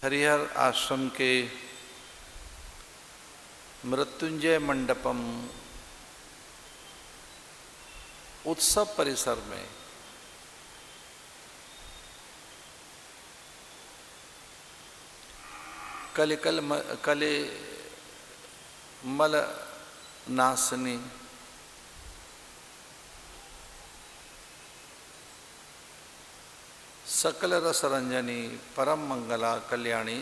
हरिहर आश्रम के मृत्युंजय मंडपम उत्सव परिसर में कले मल नासनी सकल रस रंजनी परम मंगला कल्याणी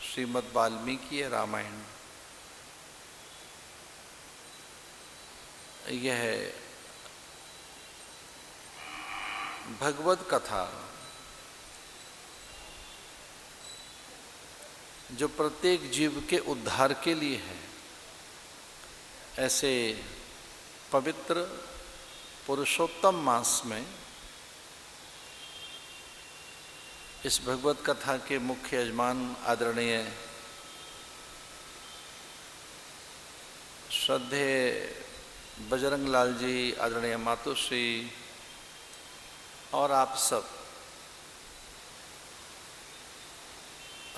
श्रीमद् वाल्मीकि रामायण, यह भगवत कथा जो प्रत्येक जीव के उद्धार के लिए है, ऐसे पवित्र पुरुषोत्तम मास में इस भगवत कथा के मुख्य यजमान आदरणीय श्रद्धेय बजरंग लाल जी, आदरणीय मातुश्री और आप सब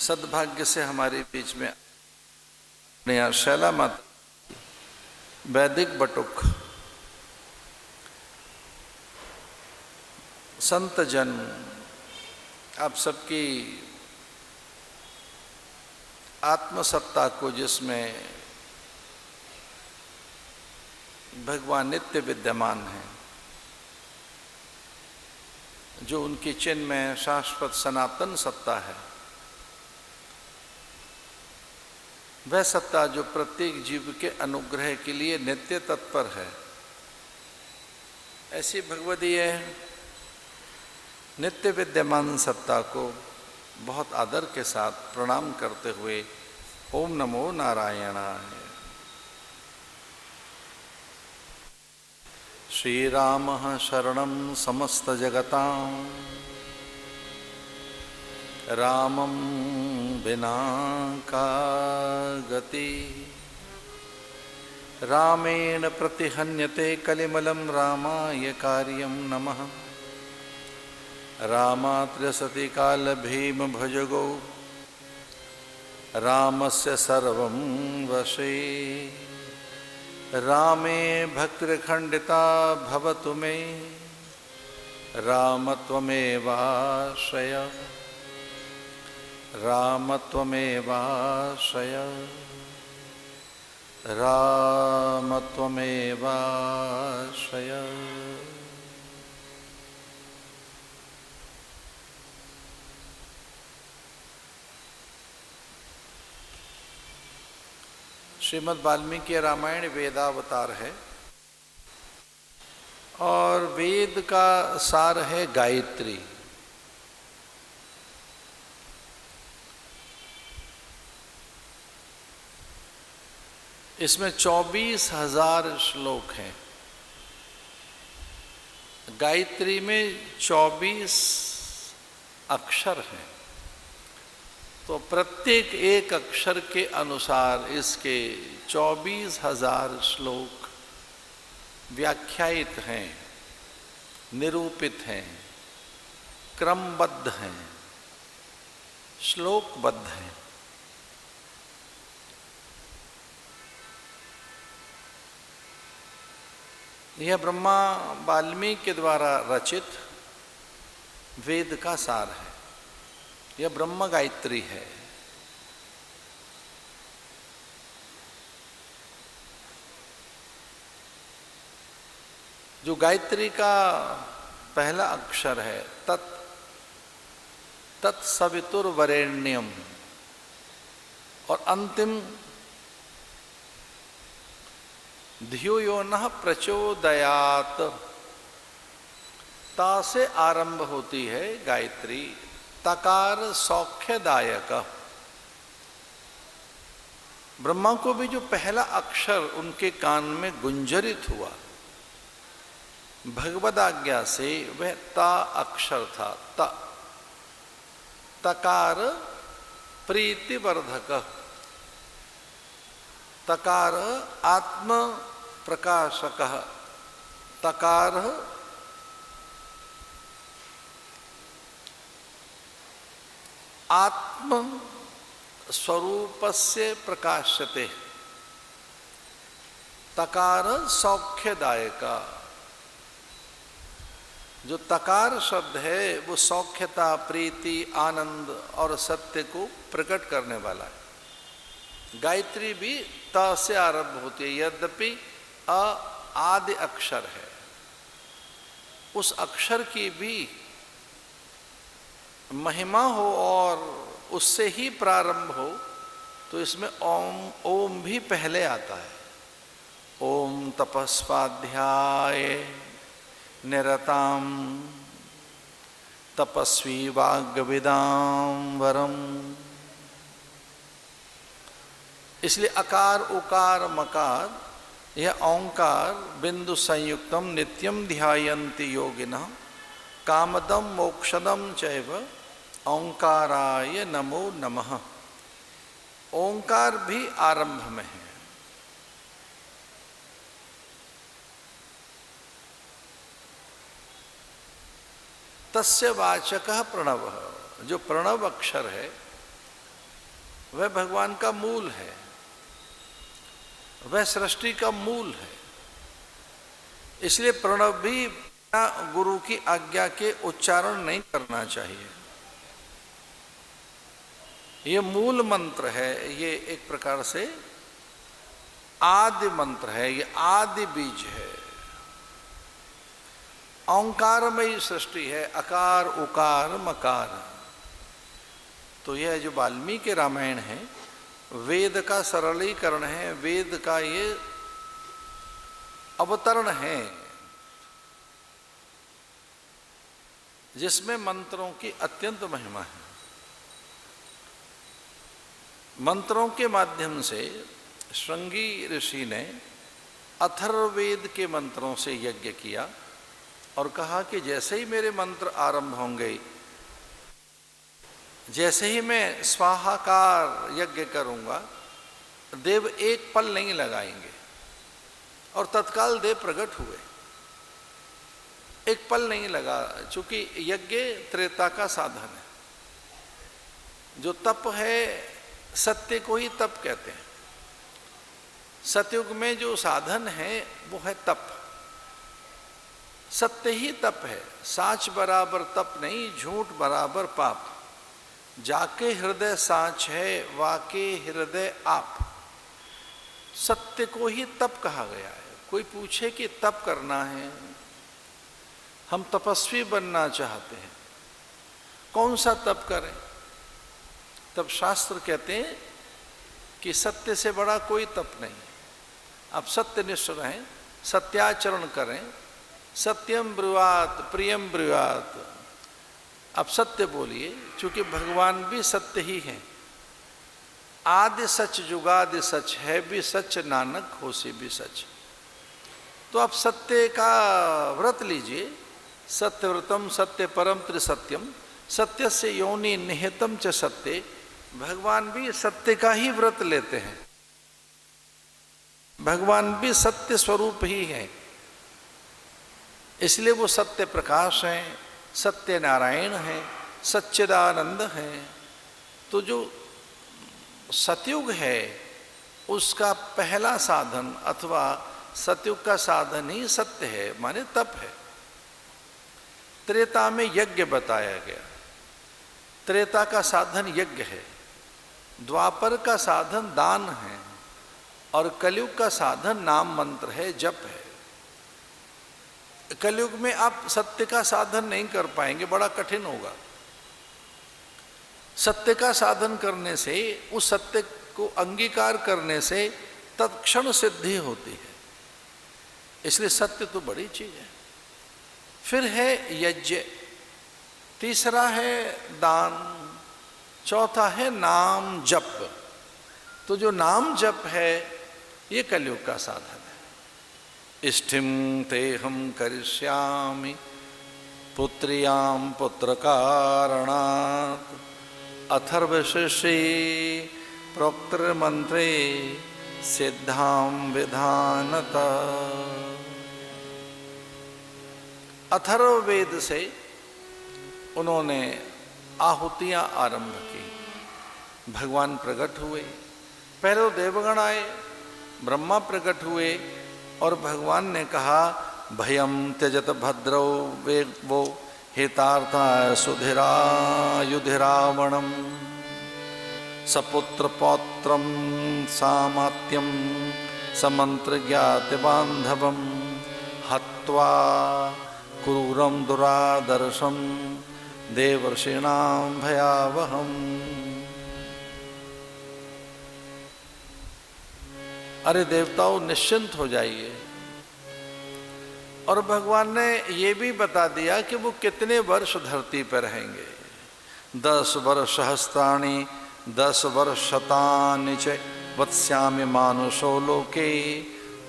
सद्भाग्य से हमारे बीच में शैला माता वैदिक बटुक संत जन, आप सबकी आत्मसत्ता को, जिसमें भगवान नित्य विद्यमान हैं, जो उनके चिन्ह में शाश्वत सनातन सत्ता है, वह सत्ता जो प्रत्येक जीव के अनुग्रह के लिए नित्य तत्पर है, ऐसी भगवदीय नित्य विद्यमान सत्ता को बहुत आदर के साथ प्रणाम करते हुए ओम नमो नारायणाय। श्री राम शरणं समस्त जगतां रामं विना का गति, रामेण प्रतिहन्यते कलिमलं रामाय कार्यं नमः। रामात्र्यसति काल भीम भजगो रामस्य सर्वं वशे, रामे भक्तिर्खण्डिता भवतु मे रामत्वमेवाश्रय, रामत्वमेवाश्रय, रामत्वमेवाश्रय। श्रीमद् वाल्मीकि रामायण वेदावतार है और वेद का सार है गायत्री। इसमें 24,000 श्लोक हैं। गायत्री में 24 अक्षर हैं, तो प्रत्येक एक अक्षर के अनुसार इसके 24,000 श्लोक व्याख्यायित हैं, निरूपित हैं, क्रमबद्ध हैं, श्लोकबद्ध हैं। यह ब्रह्मा वाल्मीकि के द्वारा रचित वेद का सार है। यह ब्रह्म गायत्री है। जो गायत्री का पहला अक्षर है तत्सवितुर्वरेण्यम, और अंतिम धियो यो नः प्रचोदयात, ता से आरंभ होती है गायत्री। तकार सौख्यदायक। ब्रह्मा को भी जो पहला अक्षर उनके कान में गुंजरित हुआ भगवदाज्ञा से, वह ता अक्षर था। तकार प्रीतिवर्धक, तकार आत्म प्रकाशक, तकार आत्म स्वरूपस्य प्रकाश्यते तकार सौख्यदायका। जो तकार शब्द है वो सौख्यता, प्रीति, आनंद और सत्य को प्रकट करने वाला है। गायत्री भी त से आरंभ होती है, यद्यपि अ आदि अक्षर है। उस अक्षर की भी महिमा हो और उससे ही प्रारंभ हो तो इसमें ओम भी पहले आता है। ओम तपस्वाध्याय निरताम तपस्वी वाग्विदाम वरम। इसलिए अकार उकार मकार यह ओंकार बिंदु संयुक्तम नित्यम ध्यायन्ति योगिनः कामदम मोक्षदम चैव ओंकाराय नमो नमः। ओंकार भी आरंभ में है। तस्य वाचकः प्रणव। जो प्रणव अक्षर है वह भगवान का मूल है, वह सृष्टि का मूल है। इसलिए प्रणव भी गुरु की आज्ञा के उच्चारण नहीं करना चाहिए। ये मूल मंत्र है, ये एक प्रकार से आदि मंत्र है, ये आदि बीज है। ओंकारमयी सृष्टि है, अकार उकार मकार। तो यह जो वाल्मीकि रामायण है वेद का सरलीकरण है, वेद का ये अवतरण है जिसमें मंत्रों की अत्यंत महिमा है। मंत्रों के माध्यम से श्रृंगी ऋषि ने अथर्ववेद के मंत्रों से यज्ञ किया और कहा कि जैसे ही मेरे मंत्र आरंभ होंगे, जैसे ही मैं स्वाहाकार यज्ञ करूंगा, देव एक पल नहीं लगाएंगे। और तत्काल देव प्रकट हुए, एक पल नहीं लगा। चूंकि यज्ञ त्रेता का साधन है। जो तप है, सत्य को ही तप कहते हैं। सतयुग में जो साधन है वो है तप। सत्य ही तप है। साच बराबर तप नहीं, झूठ बराबर पाप। जाके हृदय साच है, वाके हृदय आप। सत्य को ही तप कहा गया है। कोई पूछे कि तप करना है, हम तपस्वी बनना चाहते हैं, कौन सा तप करें? तब शास्त्र कहते हैं कि सत्य से बड़ा कोई तप नहीं। आप सत्यनिष्ठ रहें, सत्याचरण करें। सत्यम ब्रुवात प्रियम ब्रुवात। आप सत्य बोलिए, क्योंकि भगवान भी सत्य ही है। आदि सच जुगादि सच है भी सच, नानक होसी भी सच। तो आप सत्य का व्रत लीजिए। सत्यव्रतम सत्य परम त्रिसत्यम सत्य से योनि निहितम च सत्य। भगवान भी सत्य का ही व्रत लेते हैं। भगवान भी सत्य स्वरूप ही है, इसलिए वो सत्य प्रकाश हैं, सत्य नारायण हैं, सच्चिदानंद हैं। तो जो सतयुग है उसका पहला साधन अथवा सतयुग का साधन ही सत्य है, माने तप है। त्रेता में यज्ञ बताया गया, त्रेता का साधन यज्ञ है। द्वापर का साधन दान है और कलयुग का साधन नाम मंत्र है, जप है। कलयुग में आप सत्य का साधन नहीं कर पाएंगे, बड़ा कठिन होगा। सत्य का साधन करने से, उस सत्य को अंगीकार करने से तत्क्षण सिद्धि होती है। इसलिए सत्य तो बड़ी चीज है। फिर है यज्ञ, तीसरा है दान, चौथा है नाम जप। तो जो नाम जप है ये कलयुग का साधन है। इष्टिम तेहम करिष्यामि पुत्र्याम पुत्र कारणात् अथर्वशीर्षे प्रोक्तर मंत्रे सिद्धाम विधानता। अथर्ववेद से उन्होंने आहुतियां आरंभ की। भगवान प्रकट हुए, पहले तो देवगण आए, ब्रह्मा प्रकट हुए और भगवान ने कहा भयम त्यजत भद्रौ वो हितार्था सुधिरायुधिरावणम सपुत्र पौत्रम सामात्यम समंत्र ज्ञाति बांधवम हत्वा क्रूरम दुरादर्शम देवर्षिणाम भयावहम। अरे देवताओं निश्चिंत हो जाइए। और भगवान ने ये भी बता दिया कि वो कितने वर्ष धरती पर रहेंगे। 10 वर्ष सहस्त्राणि 10 वर्ष शतानि च वत्स्यामि मानुषो लोके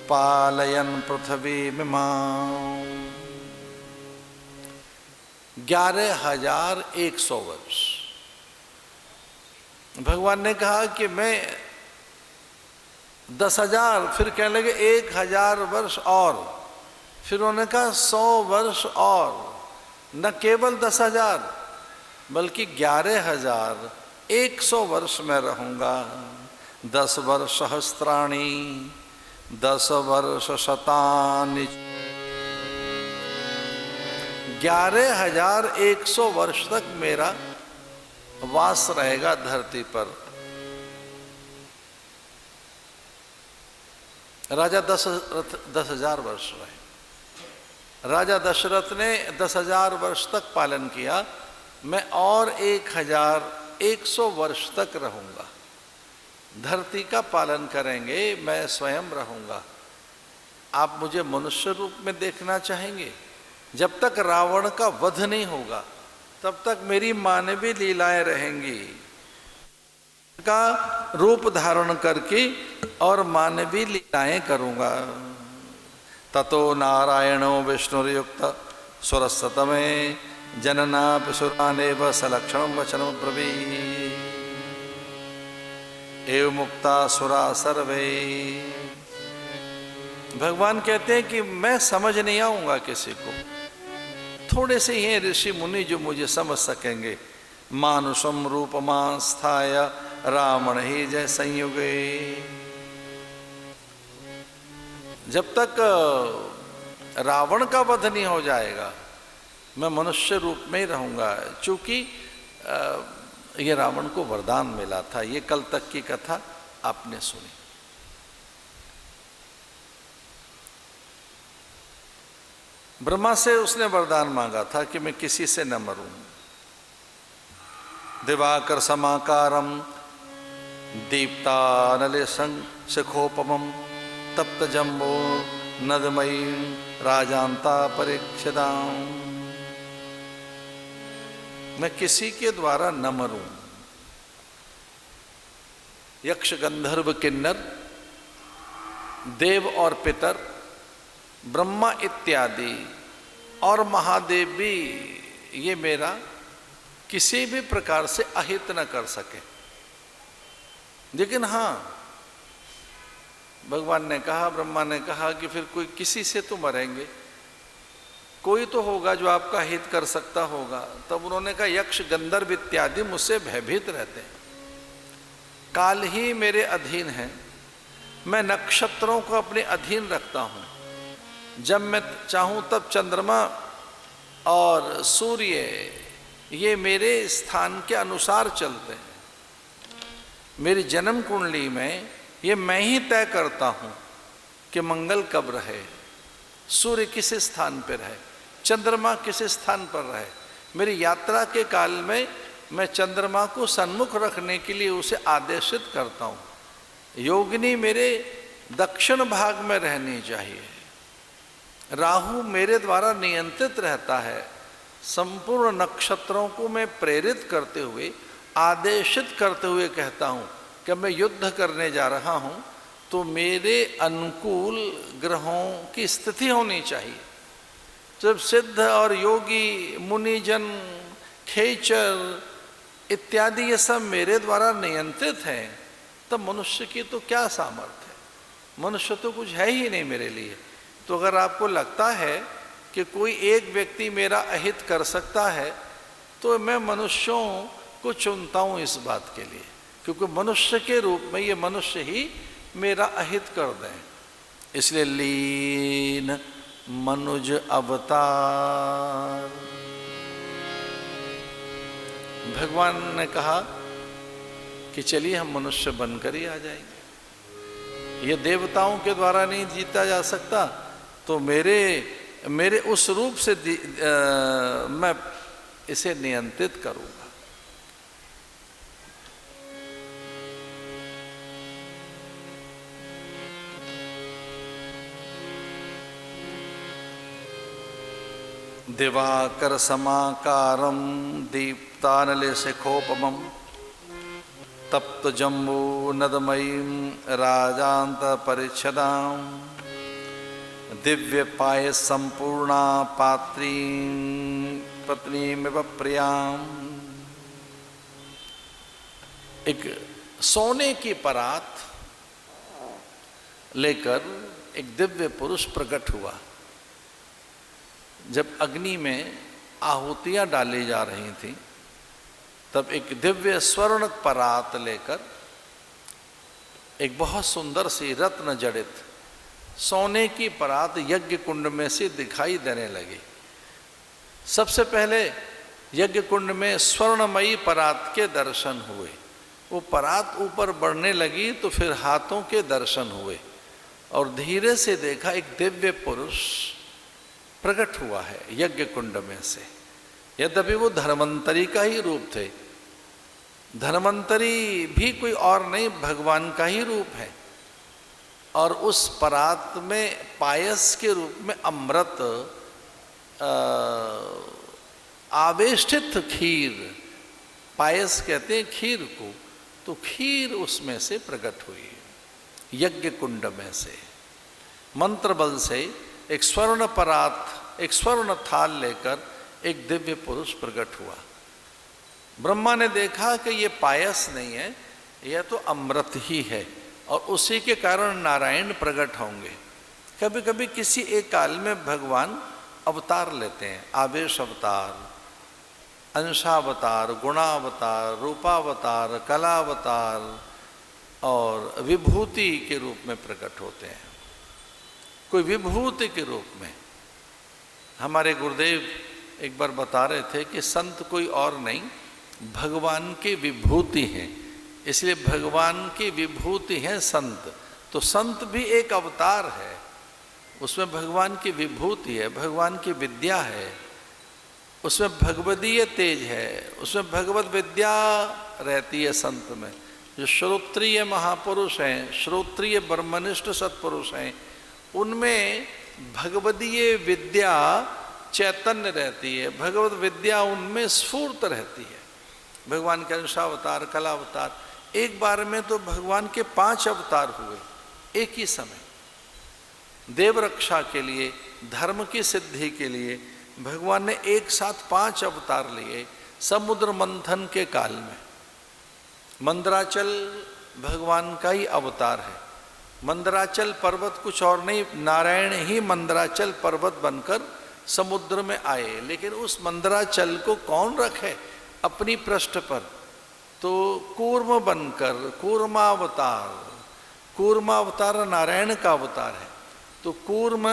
पालयन पृथ्वी मिमां। 11,100 वर्ष। भगवान ने कहा कि मैं 10,000, फिर कहने लगे 1,000 वर्ष और, फिर उन्होंने कहा 100 वर्ष और, न केवल 10,000 बल्कि 11,100 वर्ष में रहूंगा। 10 वर्ष सहस्त्राणि 10 वर्ष शतानि 11,100 वर्ष तक मेरा वास रहेगा धरती पर। राजा 10,000 वर्ष रहे। राजा दशरथ ने 10,000 वर्ष तक पालन किया, मैं और 1,100 वर्ष तक रहूंगा। धरती का पालन करेंगे, मैं स्वयं रहूंगा। आप मुझे मनुष्य रूप में देखना चाहेंगे? जब तक रावण का वध नहीं होगा तब तक मेरी मानवीय लीलाएं रहेंगी, का रूप धारण करके और मानवीय लीलाएं करूंगा। ततो नारायणो विष्णुर्युक्त सुरसतमे जनना सुरानेव सलक्षणं वचनं ब्रवीत् एव मुक्ता सुरा सर्वे। भगवान कहते हैं कि मैं समझ नहीं आऊंगा किसी को, थोड़े से ही ऋषि मुनि जो मुझे समझ सकेंगे। मानुषम रूपमां स्थाय रावण ही जय संयुगे। जब तक रावण का वध नहीं हो जाएगा मैं मनुष्य रूप में ही रहूंगा। चूंकि ये रावण को वरदान मिला था, ये कल तक की कथा आपने सुनी। ब्रह्मा से उसने वरदान मांगा था कि मैं किसी से न मरूं। दिवाकर समाकारम दीप्तानले शिखोपमं तप्त जम्बो नदमयी राजांता परीक्षितां। मैं किसी के द्वारा न मरूं। यक्ष गंधर्व किन्नर देव और पितर ब्रह्मा इत्यादि और महादेव भी ये मेरा किसी भी प्रकार से अहित न कर सके। लेकिन हाँ, भगवान ने कहा, ब्रह्मा ने कहा कि फिर कोई किसी से तो मरेंगे, कोई तो होगा जो आपका हित कर सकता होगा। तब उन्होंने कहा यक्ष गंधर्व इत्यादि मुझसे भयभीत रहते हैं, काल ही मेरे अधीन है। मैं नक्षत्रों को अपने अधीन रखता हूँ। जब मैं चाहूँ तब चंद्रमा और सूर्य ये मेरे स्थान के अनुसार चलते हैं। मेरी जन्म कुंडली में ये मैं ही तय करता हूँ कि मंगल कब रहे, सूर्य किस स्थान पर रहे, चंद्रमा किस स्थान पर रहे। मेरी यात्रा के काल में मैं चंद्रमा को सन्मुख रखने के लिए उसे आदेशित करता हूँ। योगिनी मेरे दक्षिण भाग में रहनी चाहिए। राहु मेरे द्वारा नियंत्रित रहता है। संपूर्ण नक्षत्रों को मैं प्रेरित करते हुए, आदेशित करते हुए कहता हूँ कि मैं युद्ध करने जा रहा हूँ तो मेरे अनुकूल ग्रहों की स्थिति होनी चाहिए। जब सिद्ध और योगी मुनिजन खेचर इत्यादि ये सब मेरे द्वारा नियंत्रित हैं, तब मनुष्य की तो क्या सामर्थ्य है। मनुष्य तो कुछ है ही नहीं मेरे लिए। तो अगर आपको लगता है कि कोई एक व्यक्ति मेरा अहित कर सकता है तो मैं मनुष्यों को चुनता हूँ इस बात के लिए, क्योंकि मनुष्य के रूप में ये मनुष्य ही मेरा अहित कर दें, इसलिए लीन मनुज अवतार। भगवान ने कहा कि चलिए हम मनुष्य बनकर ही आ जाएंगे, ये देवताओं के द्वारा नहीं जीता जा सकता, तो मेरे उस रूप से मैं इसे नियंत्रित करूंगा। दिवाकर समाकारं दीप्तानलशिखोपमं तप्त जम्बू नदमयीं राजांत परिच्छदां दिव्य पाय संपूर्णा पात्रीं पत्नीमिव प्रियां। एक सोने की परात लेकर एक दिव्य पुरुष प्रकट हुआ। जब अग्नि में आहुतियां डाली जा रही थी, तब एक दिव्य स्वर्ण परात लेकर एक बहुत सुंदर सी रत्न जड़ित सोने की परात यज्ञ कुंड में से दिखाई देने लगी। सबसे पहले यज्ञ कुंड में स्वर्णमयी परात के दर्शन हुए। वो परात ऊपर बढ़ने लगी तो फिर हाथों के दर्शन हुए और धीरे से देखा एक दिव्य पुरुष प्रकट हुआ है यज्ञ कुंड में से। यद्यपि वो धन्वंतरी का ही रूप थे। धन्वंतरी भी कोई और नहीं, भगवान का ही रूप है। और उस परात में पायस के रूप में अमृत आवेष्टित खीर, पायस कहते हैं खीर को, तो खीर उसमें से प्रकट हुई यज्ञ कुंड में से। मंत्र बल से एक स्वर्ण परात, एक स्वर्ण थाल लेकर एक दिव्य पुरुष प्रकट हुआ। ब्रह्मा ने देखा कि ये पायस नहीं है, यह तो अमृत ही है और उसी के कारण नारायण प्रकट होंगे। कभी कभी किसी एक काल में भगवान अवतार लेते हैं, आवेश अवतार, अंशावतार, गुणावतार, रूपावतार, कलावतार और विभूति के रूप में प्रकट होते हैं। कोई विभूति के रूप में। हमारे गुरुदेव एक बार बता रहे थे कि संत कोई और नहीं, भगवान की विभूति हैं, इसलिए भगवान की विभूति है संत। तो संत भी एक अवतार है, उसमें भगवान की विभूति है, भगवान की विद्या है, उसमें भगवदीय तेज है, उसमें भगवत विद्या रहती है संत में। जो श्रोत्रिय महापुरुष हैं, श्रोत्रिय ब्रह्मनिष्ठ सत्पुरुष हैं, उनमें भगवदीय विद्या चैतन्य रहती है, भगवत विद्या उनमें स्फूर्त रहती है। भगवान के अंशावतार, कलावतार, एक बार में तो भगवान के 5 अवतार हुए एक ही समय। देव रक्षा के लिए, धर्म की सिद्धि के लिए भगवान ने एक साथ 5 अवतार लिए। समुद्र मंथन के काल में मंदराचल भगवान का ही अवतार है। मंदराचल पर्वत कुछ और नहीं, नारायण ही मंदराचल पर्वत बनकर समुद्र में आए। लेकिन उस मंदराचल को कौन रखे अपनी पृष्ठ पर? तो कूर्म बनकर, कूर्मावतार, कूर्मावतार नारायण का अवतार है। तो कूर्म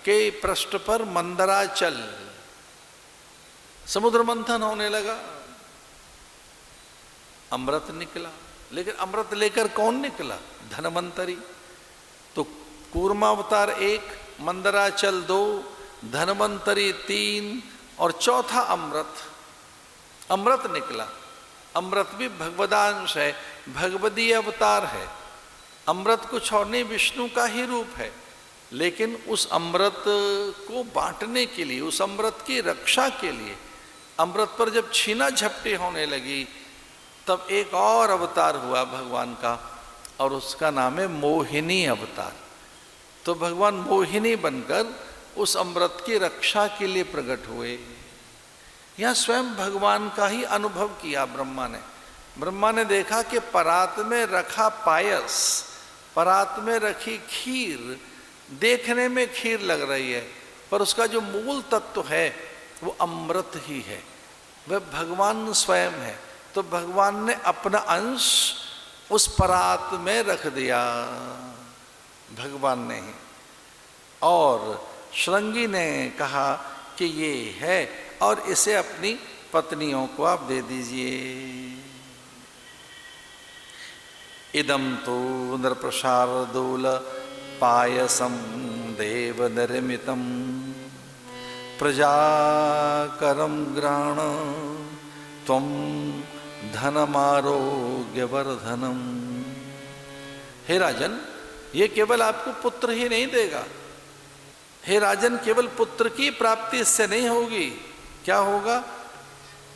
के पृष्ठ पर मंदराचल, समुद्र मंथन होने लगा, अमृत निकला। लेकिन अमृत लेकर कौन निकला? धन्वंतरी। तो कूर्मावतार 1, मंदराचल 2, धन्वंतरी 3 और चौथा अमृत। अमृत निकला। अमृत भी भगवदांश है, भगवदीय अवतार है। अमृत कुछ और नहीं, विष्णु का ही रूप है। लेकिन उस अमृत को बांटने के लिए, उस अमृत की रक्षा के लिए, अमृत पर जब छीना झपटी होने लगी, तब एक और अवतार हुआ भगवान का, और उसका नाम है मोहिनी अवतार। तो भगवान मोहिनी बनकर उस अमृत की रक्षा के लिए प्रकट हुए। यह स्वयं भगवान का ही अनुभव किया ब्रह्मा ने। ब्रह्मा ने देखा कि परात में रखा पायस, परात में रखी खीर देखने में खीर लग रही है, पर उसका जो मूल तत्व है वो अमृत ही है। वह भगवान स्वयं है, तो भगवान ने अपना अंश उस परात में रख दिया, भगवान ने ही। और श्रृंगी ने कहा कि ये है और इसे अपनी पत्नियों को आप दे दीजिए। इदम तो नृप्रशार्दूल पायसम देव निर्मितम प्रजाकरम ग्राण त्वं धनमारोग्यवर्धनम। हे राजन, ये केवल आपको पुत्र ही नहीं देगा। हे राजन, केवल पुत्र की प्राप्ति इससे नहीं होगी। क्या होगा?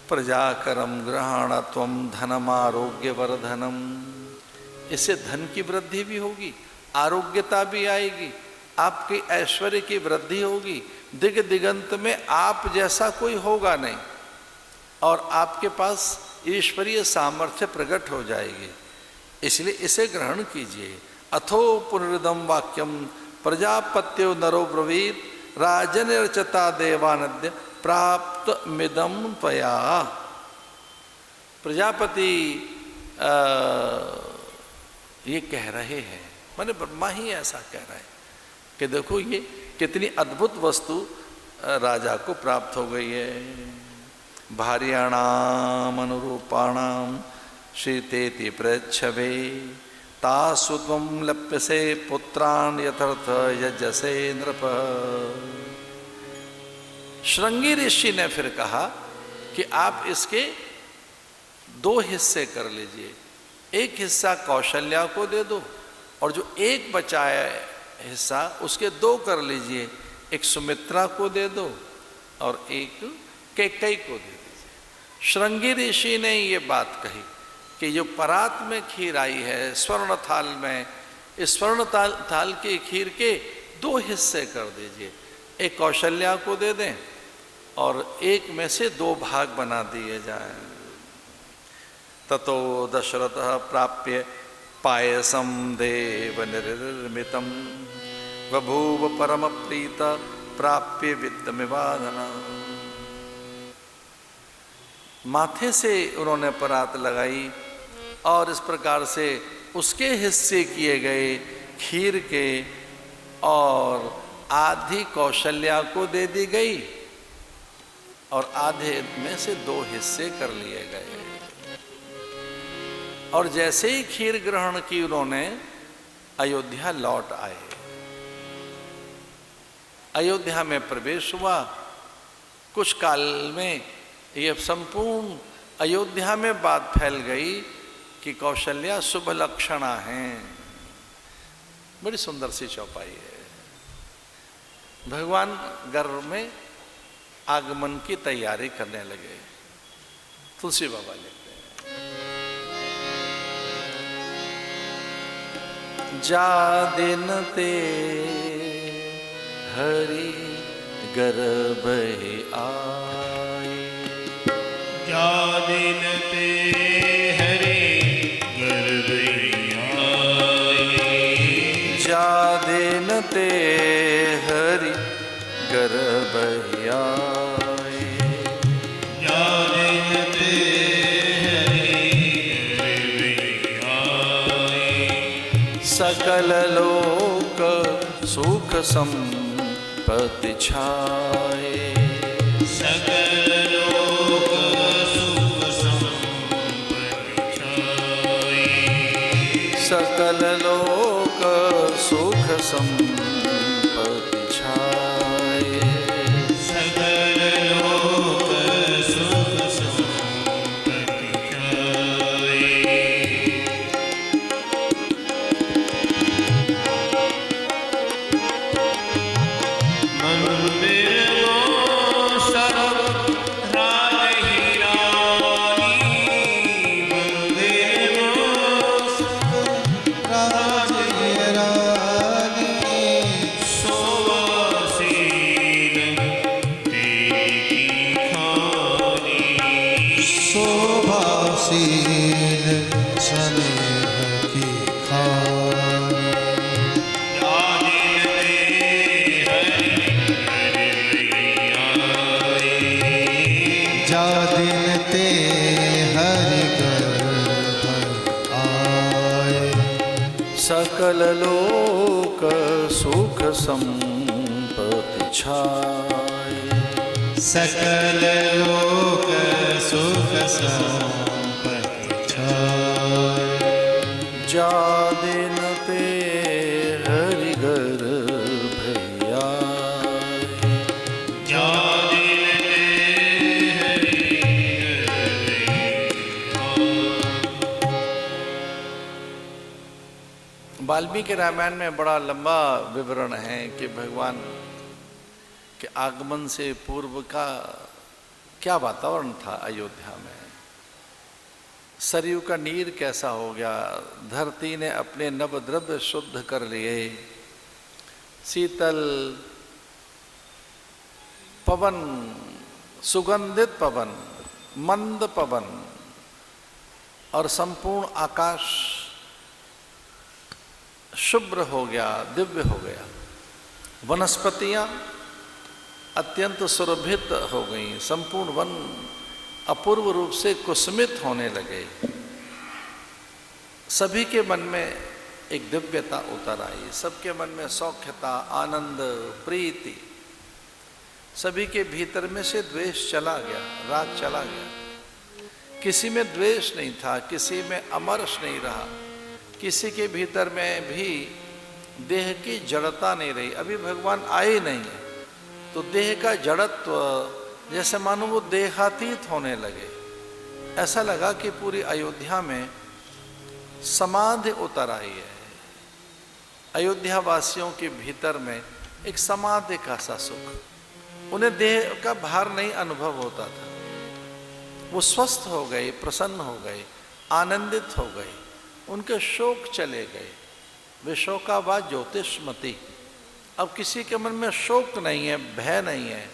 प्रजाकरम ग्रहण त्वं धनमारोग्यवर्धनम। इससे धन की वृद्धि भी होगी, आरोग्यता भी आएगी, आपके ऐश्वर्य की वृद्धि होगी। दिग दिगंत में आप जैसा कोई होगा नहीं और आपके पास ईश्वरीय सामर्थ्य प्रकट हो जाएगी। इसलिए इसे ग्रहण कीजिए। अथो पुनरिदम वाक्यम प्रजापत्यो नरो ब्रवीत राजनिर्चता देवानद्य प्राप्त मिदम त्वया। प्रजापति ये कह रहे हैं, माने ब्रह्मा ही ऐसा कह रहा है कि देखो ये कितनी अद्भुत वस्तु राजा को प्राप्त हो गई है। भार्याणाम अनुरूपाणाम श्रीतेति प्रच्छवे तासु त्वं लप्यसे पुत्रान् यथर्थ यजसे नृप। श्रृंगी ऋषि ने फिर कहा कि आप इसके 2 हिस्से कर लीजिए। एक हिस्सा कौशल्या को दे दो और जो एक बचा है हिस्सा उसके 2 कर लीजिए। एक सुमित्रा को दे दो और एक कैकेयी को दे दीजिए। श्रृंगी ऋषि ने ये बात कही कि जो परात में खीर आई है स्वर्ण थाल में, इस स्वर्ण थाल की खीर के 2 हिस्से कर दीजिए। एक कौशल्या को दे दें और एक में से 2 भाग बना दिए जाएं। ततो दशरथः प्राप्य पायसम देव निर्मितम बभूव परम प्रीत प्राप्य वित्तमिवादना। माथे से उन्होंने परात लगाई और इस प्रकार से उसके हिस्से किए गए खीर के और आधी कौशल्या को दे दी गई और आधे में से 2 हिस्से कर लिए गए। और जैसे ही खीर ग्रहण की उन्होंने अयोध्या लौट आए। अयोध्या में प्रवेश हुआ। कुछ काल में यह संपूर्ण अयोध्या में बात फैल गई कि कौशल्या शुभ लक्षणा हैं। बड़ी सुंदर सी चौपाई है। भगवान गर्भ में आगमन की तैयारी करने लगे। तुलसी बाबा लिखते हैं, जा दिन ते हरि गर्भ आए। जा दिन ते हरि गर्भ आए। जा दिन ते हरि गर्भ आए। जा दिन ते हरि गर्भ आए। सकल लोक सुख संपत्ति छाए। सकल लोक सुख संपत्ति छाए। सकल लोक सुख संपत्ति छाए। सकल लोक सुख संपत्ति छाए। मंदिर में सब राज ही रानी। मंदिर में सब राज ही रानी। सोवत सकल लोक सुख संपत्ति छाए। सकल लोक सुख संपत्ति छाए। जा दिन ते हरि गर्भ आए। जा दिन ते हरि वाल्मीकि रामायण में बड़ा लंबा विवरण है कि भगवान के आगमन से पूर्व का क्या वातावरण था अयोध्या में। सरयू का नीर कैसा हो गया, धरती ने अपने नवद्रव्य शुद्ध कर लिए, शीतल पवन, सुगंधित पवन, मंद पवन और संपूर्ण आकाश शुभ्र हो गया, दिव्य हो गया। वनस्पतियां अत्यंत सुरभित हो गई, संपूर्ण वन अपूर्व रूप से कुसुमित होने लगे। सभी के मन में एक दिव्यता उतर आई, सबके मन में सौख्यता, आनंद, प्रीति। सभी के भीतर में से द्वेष चला गया, राग चला गया। किसी में द्वेष नहीं था, किसी में अमर्ष नहीं रहा, किसी के भीतर में भी देह की जड़ता नहीं रही। अभी भगवान आए नहीं है तो देह का जड़त्व जैसे मानो वो देहातीत होने लगे। ऐसा लगा कि पूरी अयोध्या में समाधि उतर आई है। अयोध्या वासियों के भीतर में एक समाधि का सा सुख, उन्हें देह का भार नहीं अनुभव होता था। वो स्वस्थ हो गए, प्रसन्न हो गए, आनंदित हो गए, उनके शोक चले गए। वे शोकावा ज्योतिषमती। अब किसी के मन में शोक नहीं है, भय नहीं है,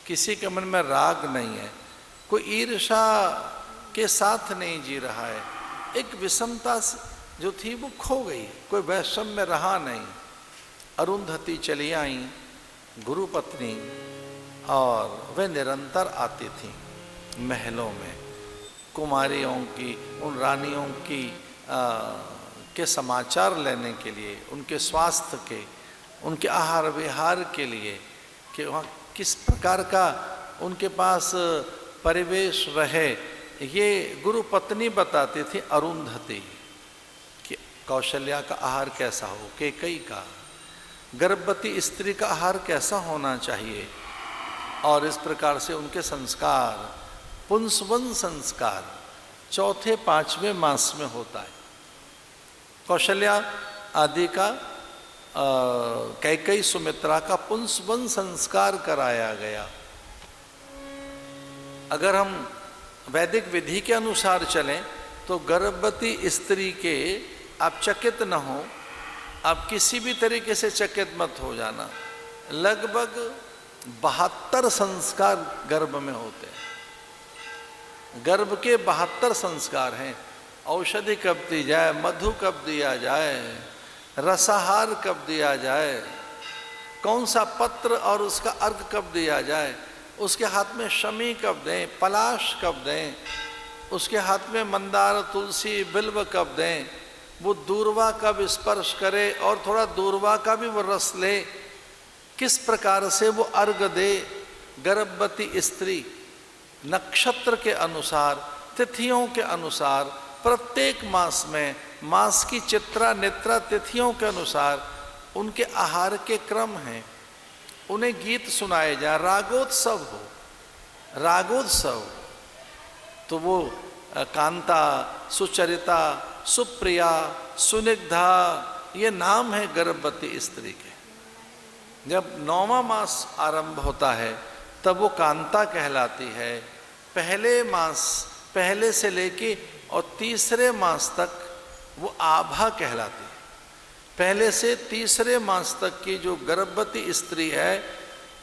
किसी के मन में राग नहीं है, कोई ईर्षा के साथ नहीं जी रहा है। एक विषमता जो थी वो खो गई, कोई वैषम्य रहा नहीं। अरुंधति चली आई गुरु पत्नी, और वे निरंतर आती थीं महलों में, कुमारियों की, उन रानियों की के समाचार लेने के लिए, उनके स्वास्थ्य के, उनके आहार विहार के लिए, कि वहाँ किस प्रकार का उनके पास परिवेश रहे। ये गुरु पत्नी बताती थी अरुंधति कि कौशल्या का आहार कैसा हो, कैकेयी का, गर्भवती स्त्री का आहार कैसा होना चाहिए। और इस प्रकार से उनके संस्कार, पुंसवन संस्कार चौथे पांचवें मास में होता है। कौशल्या आदि का, कैकेयी सुमित्रा का पुंसवन संस्कार कराया गया। अगर हम वैदिक विधि के अनुसार चलें तो गर्भवती स्त्री के आप चकित न हो, आप किसी भी तरीके से चकित मत हो जाना। लगभग 72 संस्कार गर्भ में होते हैं। गर्भ के 72 संस्कार हैं। औषधि कब दी जाए, मधु कब दिया जाए, रसाहार कब दिया जाए, कौन सा पत्र और उसका अर्घ कब दिया जाए, उसके हाथ में शमी कब दें, पलाश कब दें, उसके हाथ में मंदार, तुलसी, बिल्व कब दें, वो दूर्वा कब स्पर्श करे और थोड़ा दूर्वा का भी वो रस ले, किस प्रकार से वो अर्घ दे। गर्भवती स्त्री नक्षत्र के अनुसार, तिथियों के अनुसार, प्रत्येक मास में मास की चित्रा नित्रा तिथियों के अनुसार उनके आहार के क्रम हैं। उन्हें गीत सुनाए जाए, रागोत्सव हो, रागोत्सव। तो वो कांता, सुचरिता, सुप्रिया, सुनिग्धा, ये नाम है गर्भवती स्त्री के। जब 9वां मास आरंभ होता है तब वो कांता कहलाती है। पहले मास, पहले से लेके और तीसरे मास तक वो आभा कहलाती है। पहले से तीसरे मास तक की जो गर्भवती स्त्री है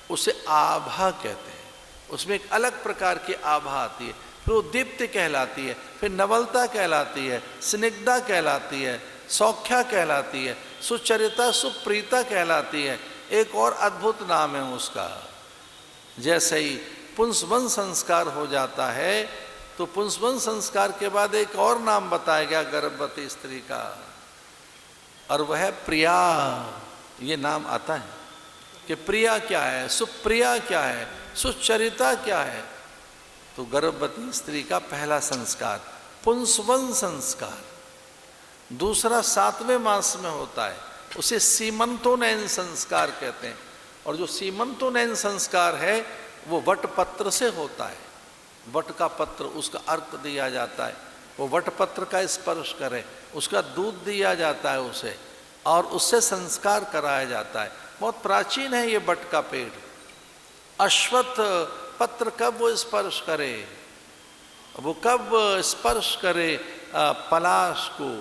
उसे आभा कहते हैं। उसमें एक अलग प्रकार की आभा आती है। फिर वो दीप्ति कहलाती है, फिर नवलता कहलाती है, स्निग्धा कहलाती है, सौख्या कहलाती है, सुचरिता, सुप्रीता कहलाती है। एक और अद्भुत नाम है उसका। जैसे ही पुंसवन संस्कार हो जाता है तो पुंसवन संस्कार के बाद एक और नाम बताया गया गर्भवती स्त्री का, और वह प्रिया, ये नाम आता है कि प्रिया क्या है, सुप्रिया क्या है, सुचरिता क्या है। तो गर्भवती स्त्री का पहला संस्कार पुंसवन संस्कार, दूसरा 7वें मास में होता है, उसे सीमंतोनयन संस्कार कहते हैं। और जो सीमंतोनयन संस्कार है वो वटपत्र से होता है। वट का पत्र, उसका अर्क दिया जाता है, वो वटपत्र का स्पर्श करे, उसका दूध दिया जाता है उसे, और उससे संस्कार कराया जाता है। बहुत प्राचीन है ये वट का पेड़। अश्वत्थ पत्र कब वो स्पर्श करे, वो कब स्पर्श करे पलाश को,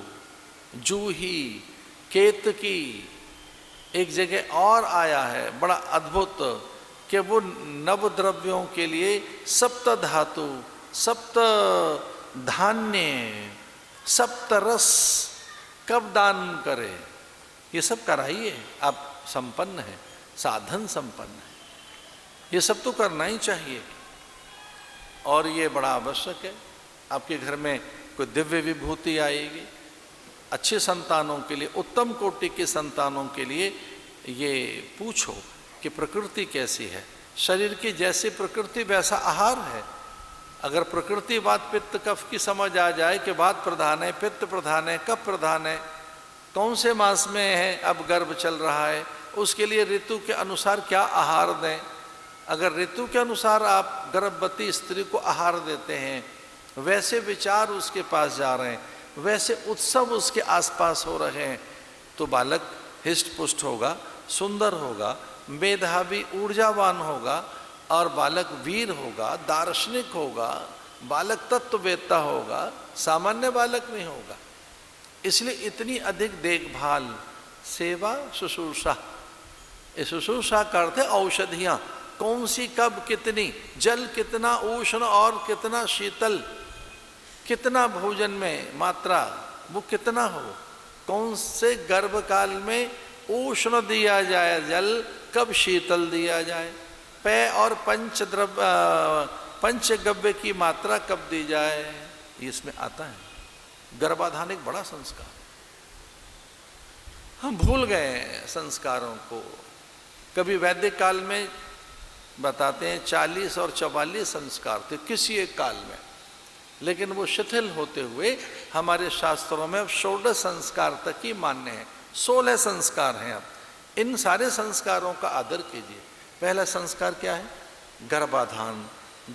जूही, केतकी। एक जगह और आया है बड़ा अद्भुत कि वो नवद्रव्यों के लिए सप्त धातु, सप्त धान्य, सप्त रस कब दान करे। ये सब कराइए, आप संपन्न हैं, साधन संपन्न है, ये सब तो करना ही चाहिए। और ये बड़ा आवश्यक है। आपके घर में कोई दिव्य विभूति आएगी, अच्छे संतानों के लिए, उत्तम कोटि के संतानों के लिए ये पूछो कि प्रकृति कैसी है। शरीर की जैसी प्रकृति वैसा आहार है। अगर प्रकृति वात पित्त कफ की समझ आ जाए कि वात प्रधान है, पित्त प्रधान है, कफ प्रधान है, कौन से मास में है, अब गर्भ चल रहा है, उसके लिए ऋतु के अनुसार क्या आहार दें। अगर ऋतु के अनुसार आप गर्भवती स्त्री को आहार देते हैं, वैसे विचार उसके पास जा रहे हैं, वैसे उत्सव उसके आसपास हो रहे हैं, तो बालक हिष्ट पुष्ट होगा, सुंदर होगा, मेधावी ऊर्जावान होगा, और बालक वीर होगा, दार्शनिक होगा, बालक तत्ववेत्ता होगा, सामान्य बालक नहीं होगा। इसलिए इतनी अधिक देखभाल, सेवा, शुश्रूषा। इस शुश्रूषा का अर्थ है औषधियाँ, कौन सी कब कितनी, जल कितना उष्ण और कितना शीतल, कितना भोजन में मात्रा वो कितना हो, कौन से गर्भकाल में उष्ण दिया जाए जल, कब शीतल दिया जाए, पेय और पंचगव्य की मात्रा कब दी जाए, ये इसमें आता है। गर्भाधान एक बड़ा संस्कार, हम भूल गए संस्कारों को। कभी वैदिक काल में बताते हैं 40 और 44 संस्कार थे किसी एक काल में, लेकिन वो शिथिल होते हुए हमारे शास्त्रों में अब 16 संस्कार तक ही मान्य है। 16 संस्कार हैं। अब इन सारे संस्कारों का आदर कीजिए। पहला संस्कार क्या है? गर्भाधान,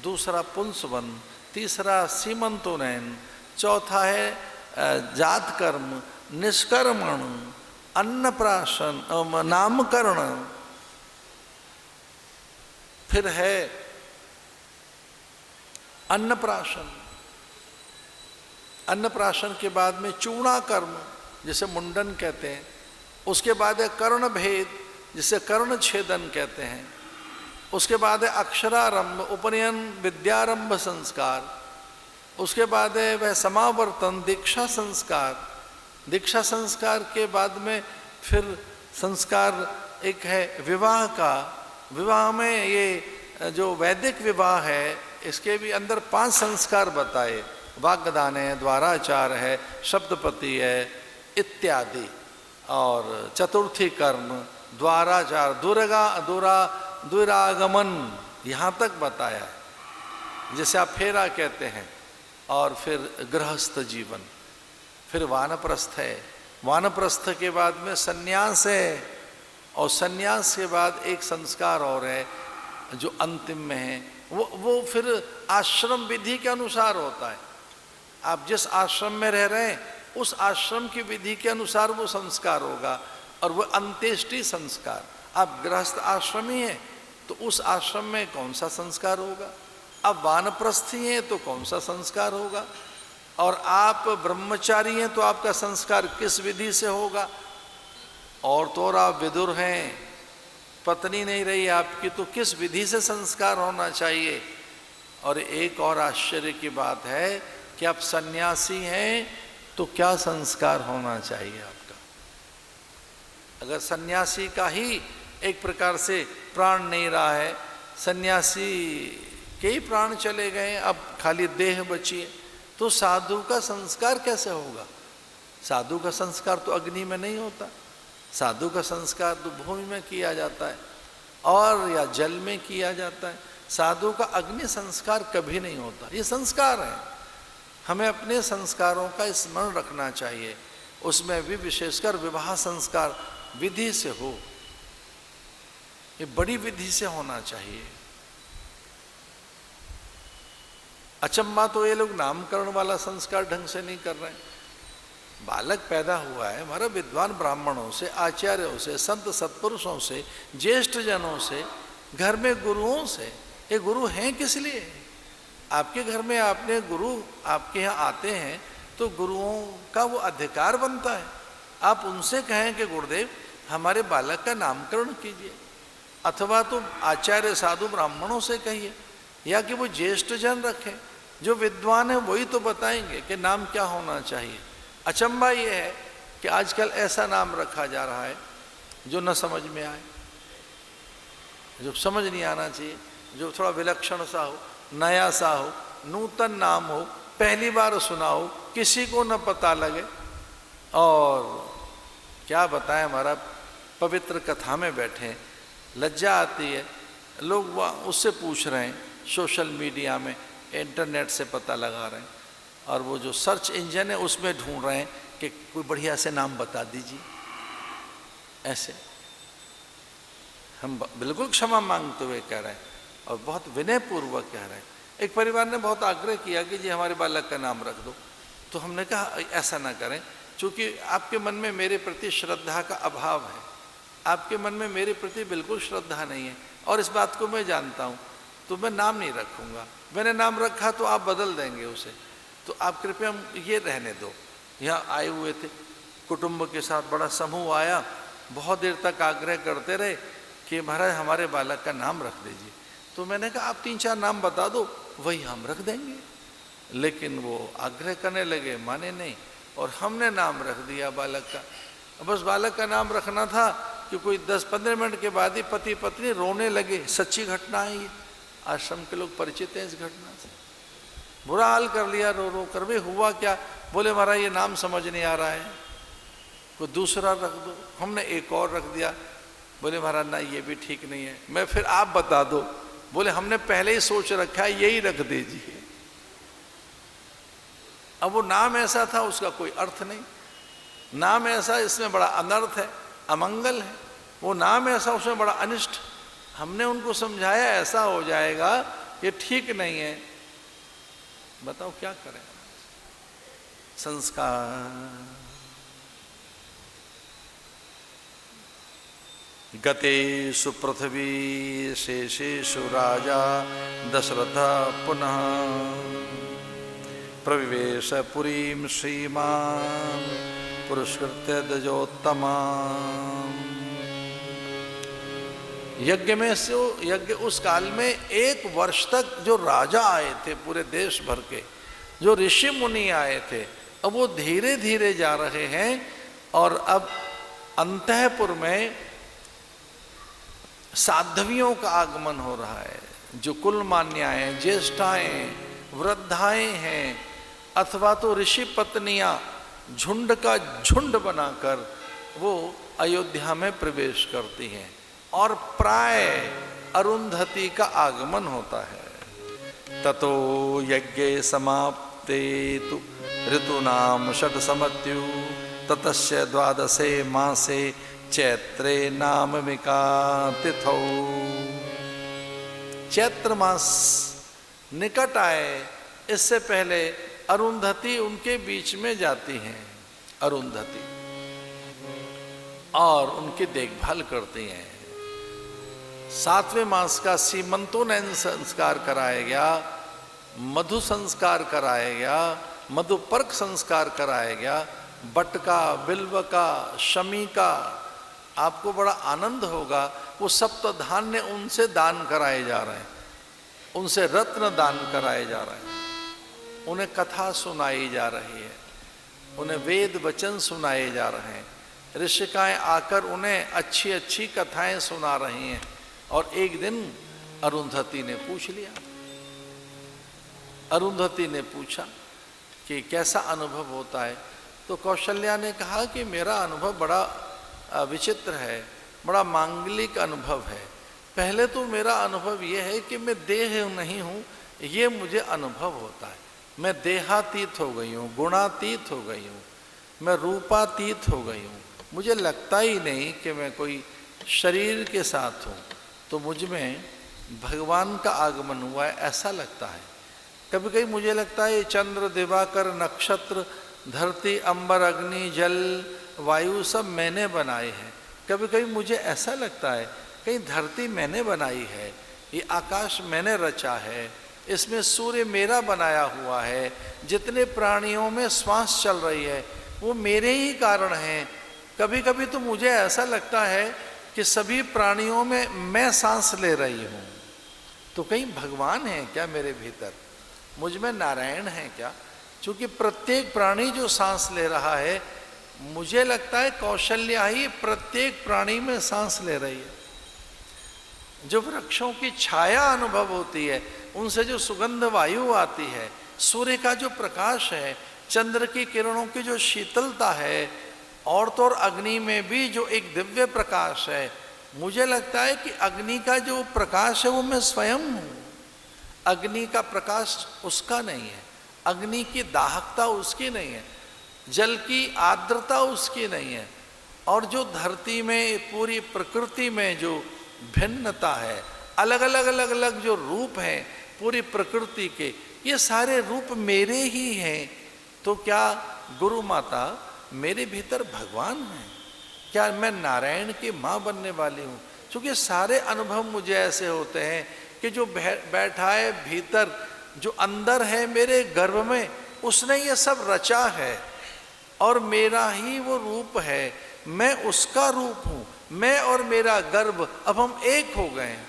दूसरा पुंसवन, तीसरा सीमंतोनयन, चौथा है जात कर्म, निष्कर्मण, अन्नप्राशन, नामकरण, फिर है अन्नप्राशन। अन्नप्राशन के बाद में चूड़ा कर्म, जिसे मुंडन कहते हैं। उसके बाद है कर्ण भेद, जिसे कर्ण छेदन कहते हैं। उसके बाद है अक्षरारंभ, उपनयन, विद्यारंभ संस्कार। उसके बाद है वह समावर्तन, दीक्षा संस्कार। दीक्षा संस्कार के बाद में फिर संस्कार एक है विवाह का। विवाह में ये जो वैदिक विवाह है, इसके भी अंदर 5 संस्कार बताए। वाग्दान है, द्वाराचार है, शब्दपति है इत्यादि, और चतुर्थी कर्म, द्वाराचार, दुरागमन, यहाँ तक बताया है, जिसे आप फेरा कहते हैं। और फिर गृहस्थ जीवन, फिर वानप्रस्थ है। वानप्रस्थ के बाद में सन्यास है, और सन्यास के बाद एक संस्कार और है जो अंतिम में है, वो फिर आश्रम विधि के अनुसार होता है। आप जिस आश्रम में रह रहे हैं उस आश्रम की विधि के अनुसार वो संस्कार होगा, और वो अंत्येष्टि संस्कार। आप गृहस्थ आश्रमी हैं तो उस आश्रम में कौन सा संस्कार होगा, अब वानप्रस्थी हैं तो कौन सा संस्कार होगा, और आप ब्रह्मचारी हैं तो आपका संस्कार किस विधि से होगा। और तो और आप विदुर हैं, पत्नी नहीं रही आपकी, तो किस विधि से संस्कार होना चाहिए। और एक और आश्चर्य की बात है कि आप सन्यासी हैं तो क्या संस्कार होना चाहिए आपका। अगर सन्यासी का ही एक प्रकार से प्राण नहीं रहा है, सन्यासी के ही प्राण चले गए, अब खाली देह बची है, तो साधु का संस्कार कैसे होगा। साधु का संस्कार तो अग्नि में नहीं होता, साधु का संस्कार तो भूमि में किया जाता है और या जल में किया जाता है। साधु का अग्नि संस्कार कभी नहीं होता। ये संस्कार है, हमें अपने संस्कारों का स्मरण रखना चाहिए। उसमें भी विशेषकर विवाह संस्कार विधि से हो, ये बड़ी विधि से होना चाहिए। अचम्मा तो ये लोग नामकरण वाला संस्कार ढंग से नहीं कर रहे हैं। बालक पैदा हुआ है, हमारा विद्वान ब्राह्मणों से, आचार्यों से, संत सत्पुरुषों से, ज्येष्ठ जनों से, घर में गुरुओं से। ये गुरु हैं किस लिए? आपके घर में आपने गुरु आपके यहाँ आते हैं तो गुरुओं का वो अधिकार बनता है, आप उनसे कहें कि गुरुदेव हमारे बालक का नामकरण कीजिए, अथवा तो आचार्य साधु ब्राह्मणों से कहिए, या कि वो ज्येष्ठ जन रखें, जो विद्वान है वही तो बताएंगे कि नाम क्या होना चाहिए। अचंबा ये है कि आजकल ऐसा नाम रखा जा रहा है जो न समझ में आए, जो समझ नहीं आना चाहिए, जो थोड़ा विलक्षण सा हो, नया सा हो, नूतन नाम हो, पहली बार सुना हो, किसी को न पता लगे। और क्या बताएं, हमारा पवित्र कथा में बैठे, लज्जा आती है, लोग उससे पूछ रहे हैं, सोशल मीडिया में इंटरनेट से पता लगा रहे हैं, और वो जो सर्च इंजन है उसमें ढूंढ रहे हैं कि कोई बढ़िया से नाम बता दीजिए। ऐसे हम बिल्कुल क्षमा मांगते हुए कह रहे हैं और बहुत विनयपूर्वक कह रहे हैं। एक परिवार ने बहुत आग्रह किया कि जी हमारे बालक का नाम रख दो, तो हमने कहा ऐसा ना करें, क्योंकि आपके मन में मेरे प्रति श्रद्धा का अभाव है, आपके मन में मेरे प्रति बिल्कुल श्रद्धा नहीं है, और इस बात को मैं जानता हूँ, तो मैं नाम नहीं रखूँगा। मैंने नाम रखा तो आप बदल देंगे उसे, तो आप कृपया ये रहने दो। यहाँ आए हुए थे कुटुंब के साथ, बड़ा समूह आया, बहुत देर तक आग्रह करते रहे कि महाराज हमारे बालक का नाम रख दीजिए। तो मैंने कहा आप 3-4 नाम बता दो, वही हम रख देंगे। लेकिन वो आग्रह करने लगे, माने नहीं, और हमने नाम रख दिया बालक का। बस बालक का नाम रखना था कि कोई 10-15 मिनट के बाद ही पति पत्नी रोने लगे। सच्ची घटना है ये, आश्रम के लोग परिचित हैं इस घटना से। बुरा हाल कर लिया रो रो कर। भाई हुआ क्या? बोले महाराज ये नाम समझ नहीं आ रहा है, कोई दूसरा रख दो। हमने एक और रख दिया। बोले महाराज ना ये भी ठीक नहीं है। मैं फिर आप बता दो। बोले हमने पहले ही सोच रखा है, यही रख दीजिए। अब वो नाम ऐसा था, उसका कोई अर्थ नहीं। नाम ऐसा, इसमें बड़ा अनर्थ है, अमंगल है। वो नाम ऐसा, उसमें बड़ा अनिष्ट। हमने उनको समझाया ऐसा हो जाएगा, ये ठीक नहीं है। बताओ क्या करें? संस्कार। गतेषु पृथ्वी शेषेषु राजा दशरथ पुनः प्रविवेश पुरीं श्रीमान् पुरस्कृत्य दजोत्तमा। यज्ञ में से यज्ञ उस काल में 1 वर्ष तक जो राजा आए थे पूरे देश भर के, जो ऋषि मुनि आए थे, अब वो धीरे धीरे जा रहे हैं। और अब अंतःपुर में साध्वियों का आगमन हो रहा है, जो कुलमान्याएं, ज्येष्ठाएं, वृद्धाएं हैं, अथवा तो ऋषि पत्नियां झुंड का झुंड बनाकर वो अयोध्या में प्रवेश करती हैं। और प्राय अरुंधति का आगमन होता है। ततो यज्ञे समाप्ते तु ऋतूनाम षट्समत्यु ततस्य 12 मासे चैत्रे नाममिका तिथौ। चैत्र मास निकट आए, इससे पहले अरुंधति उनके बीच में जाती हैं, अरुंधति, और उनकी देखभाल करती हैं। 7वें मास का सीमंतोनयन संस्कार कराया गया, मधु संस्कार कराया गया, मधुपर्क संस्कार कराया गया, बटका, बिल्व का, शमी का। आपको बड़ा आनंद होगा, वो सप्त धान्य उनसे दान कराए जा रहे हैं, उनसे रत्न दान कराए जा रहे हैं, उन्हें कथा सुनाई जा रही है, उन्हें वेद वचन सुनाए जा रहे हैं। ऋषिकाएं आकर उन्हें अच्छी अच्छी कथाएं सुना रही हैं। और एक दिन अरुंधति ने पूछ लिया, अरुंधति ने पूछा कि कैसा अनुभव होता है? तो कौशल्या ने कहा कि मेरा अनुभव बड़ा विचित्र है, बड़ा मांगलिक अनुभव है। पहले तो मेरा अनुभव ये है कि मैं देह नहीं हूँ, ये मुझे अनुभव होता है। मैं देहातीत हो गई हूँ, गुणातीत हो गई हूँ, मैं रूपातीत हो गई हूँ। मुझे लगता ही नहीं कि मैं कोई शरीर के साथ हूँ। तो मुझ में भगवान का आगमन हुआ है ऐसा लगता है। कभी कभी मुझे लगता है चंद्र, दिवाकर, नक्षत्र, धरती, अंबर, अग्नि, जल, वायु सब मैंने बनाए हैं। कभी कभी मुझे ऐसा लगता है कहीं धरती मैंने बनाई है, ये आकाश मैंने रचा है, इसमें सूर्य मेरा बनाया हुआ है, जितने प्राणियों में श्वास चल रही है वो मेरे ही कारण हैं। कभी कभी तो मुझे ऐसा लगता है कि सभी प्राणियों में मैं सांस ले रही हूँ। तो कहीं भगवान है क्या मेरे भीतर, मुझ में नारायण है क्या? क्योंकि प्रत्येक प्राणी जो सांस ले रहा है, मुझे लगता है कौशल्या ही प्रत्येक प्राणी में सांस ले रही है। जो वृक्षों की छाया अनुभव होती है, उनसे जो सुगंध वायु आती है, सूर्य का जो प्रकाश है, चंद्र की किरणों की जो शीतलता है, और तो और अग्नि में भी जो एक दिव्य प्रकाश है, मुझे लगता है कि अग्नि का जो प्रकाश है वो मैं स्वयं हूँ। अग्नि का प्रकाश उसका नहीं है, अग्नि की दाहकता उसकी नहीं है, जल की आर्द्रता उसकी नहीं है। और जो धरती में, पूरी प्रकृति में जो भिन्नता है, अलग अलग अलग अलग जो रूप हैं पूरी प्रकृति के, ये सारे रूप मेरे ही हैं। तो क्या गुरु माता मेरे भीतर भगवान हैं? क्या मैं नारायण की माँ बनने वाली हूँ? क्योंकि सारे अनुभव मुझे ऐसे होते हैं कि जो बैठा है भीतर, जो अंदर है मेरे गर्भ में, उसने ये सब रचा है और मेरा ही वो रूप है, मैं उसका रूप हूँ। मैं और मेरा गर्भ अब हम एक हो गए हैं।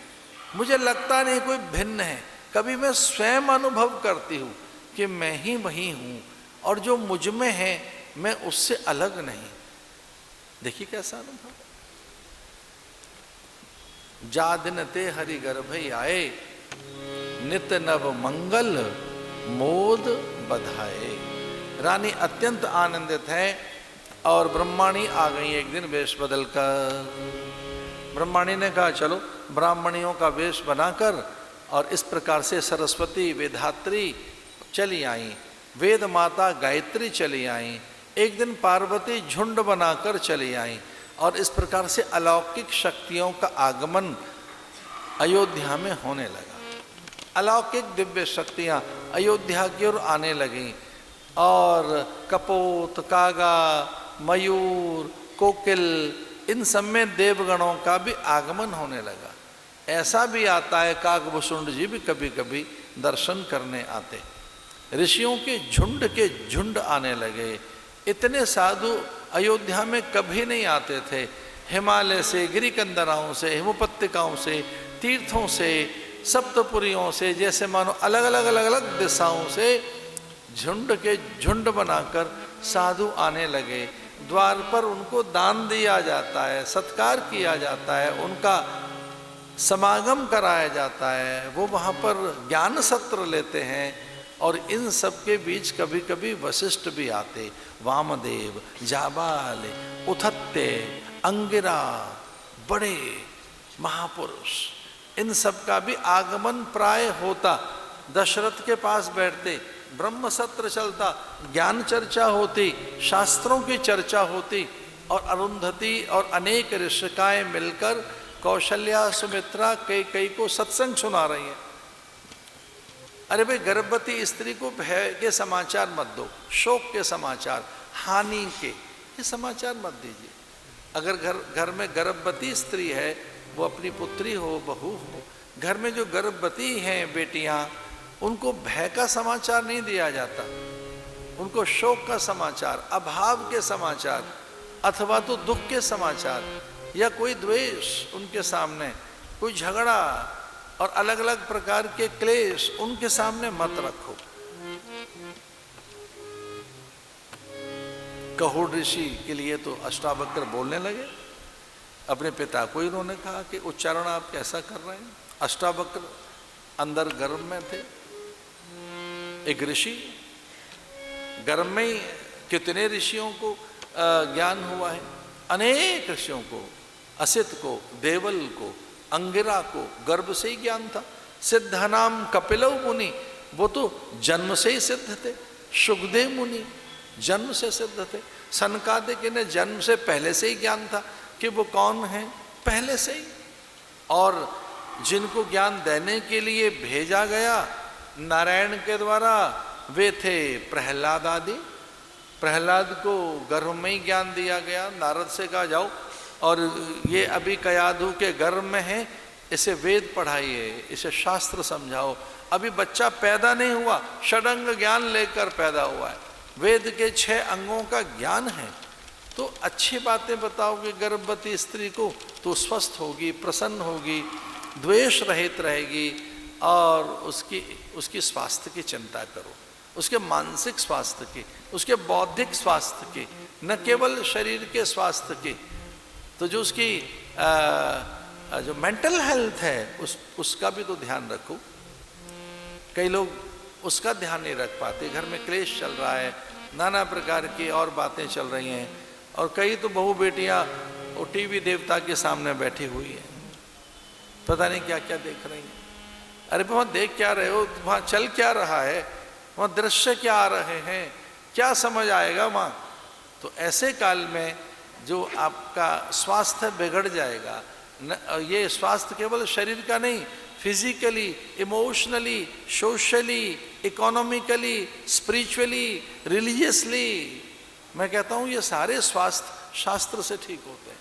मुझे लगता नहीं कोई भिन्न है। कभी मैं स्वयं अनुभव करती हूँ कि मैं ही वही हूँ और जो मुझ में है मैं उससे अलग नहीं। देखिए कैसा अनुभव। जा दिन ते हरि गर्भ आए, नित नव मंगल मोद बधाए। रानी अत्यंत आनंदित है और ब्रह्माणी आ गई एक दिन वेश बदल कर। ब्रह्माणी ने कहा चलो ब्राह्मणियों का वेश बनाकर, और इस प्रकार से सरस्वती वेदात्री चली आई, वेद माता गायत्री चली आई, एक दिन पार्वती झुंड बनाकर चली आई, और इस प्रकार से अलौकिक शक्तियों का आगमन अयोध्या में होने लगा। अलौकिक दिव्य शक्तियाँ अयोध्या की ओर आने लगीं और कपोत, कागा, मयूर, कोकिल, इन सब में देवगणों का भी आगमन होने लगा। ऐसा भी आता है काकभूषुंड जी भी कभी कभी दर्शन करने आते। ऋषियों के झुंड आने लगे। इतने साधु अयोध्या में कभी नहीं आते थे। हिमालय से, गिरिकंदराओं से, हिमोपत्तिकाओं से, तीर्थों से, सप्तपुरियों से, जैसे मानो अलग अलग अलग अलग दिशाओं से झुंड बनाकर साधु आने लगे। द्वार पर उनको दान दिया जाता है, सत्कार किया जाता है, उनका समागम कराया जाता है, वो वहाँ पर ज्ञान सत्र लेते हैं। और इन सब के बीच कभी कभी वशिष्ठ भी आते, वामदेव, जाबाल, उथत्ते, अंगिरा, बड़े महापुरुष, इन सब का भी आगमन प्राय होता। दशरथ के पास बैठते, ब्रह्म सत्र चलता, ज्ञान चर्चा होती, शास्त्रों की चर्चा होती, और अरुंधति और अनेक ऋषिकाएं मिलकर कौशल्या, सुमित्रा, कई को सत्संग सुना रही हैं। अरे भाई, गर्भवती स्त्री को भय के समाचार मत दो, शोक के समाचार, हानि के ये समाचार मत दीजिए। अगर घर में गर्भवती स्त्री है, वो अपनी पुत्री हो, बहू हो, घर में जो गर्भवती हैं बेटियां, उनको भय का समाचार नहीं दिया जाता, उनको शोक का समाचार, अभाव के समाचार, अथवा तो दुख के समाचार, या कोई द्वेष उनके सामने, कोई झगड़ा और अलग अलग प्रकार के क्लेश उनके सामने मत रखो। कहुड़ ऋषि के लिए तो अष्टावक्र बोलने लगे। अपने पिता को इन्होंने कहा कि उच्चारण आप कैसा कर रहे हैं। अष्टावक्र अंदर गर्भ में थे। एक ऋषि गर्भ में ही कितने ऋषियों को ज्ञान हुआ है, अनेक ऋषियों को, असित को, देवल को, अंगिरा को गर्भ से ही ज्ञान था। सिद्धनाम कपिलव मुनि, वो तो जन्म से ही सिद्ध थे। सुखदेव मुनि जन्म से सिद्ध थे। सनकादिक ने जन्म से पहले से ही ज्ञान था कि वो कौन है, पहले से ही। और जिनको ज्ञान देने के लिए भेजा गया नारायण के द्वारा, वे थे प्रहलाद आदि। प्रहलाद को गर्भ में ही ज्ञान दिया गया। नारद से कहा जाओ और ये अभी कयाधु के गर्भ में है, इसे वेद पढ़ाइए, इसे शास्त्र समझाओ। अभी बच्चा पैदा नहीं हुआ, षडंग ज्ञान लेकर पैदा हुआ है, वेद के 6 अंगों का ज्ञान है। तो अच्छी बातें बताओगे गर्भवती स्त्री को तो स्वस्थ होगी, प्रसन्न होगी, द्वेष रहित रहेगी, और उसकी स्वास्थ्य की चिंता करो, उसके मानसिक स्वास्थ्य की, उसके बौद्धिक स्वास्थ्य की, न केवल शरीर के स्वास्थ्य की। तो जो उसकी जो मेंटल हेल्थ है उसका भी तो ध्यान रखो। कई लोग उसका ध्यान नहीं रख पाते, घर में क्लेश चल रहा है, नाना प्रकार की और बातें चल रही हैं, और कई तो बहू बेटियां वो टीवी देवता के सामने बैठी हुई हैं, पता नहीं क्या क्या देख रही हैं। अरे वहाँ देख क्या रहे हो, वहाँ चल क्या रहा है, वहाँ दृश्य क्या आ रहे हैं, क्या समझ आएगा वहाँ। तो ऐसे काल में जो आपका स्वास्थ्य बिगड़ जाएगा, ये स्वास्थ्य केवल शरीर का नहीं, physically, emotionally, socially, economically, spiritually, religiously, मैं कहता हूँ ये सारे स्वास्थ्य शास्त्र से ठीक होते हैं।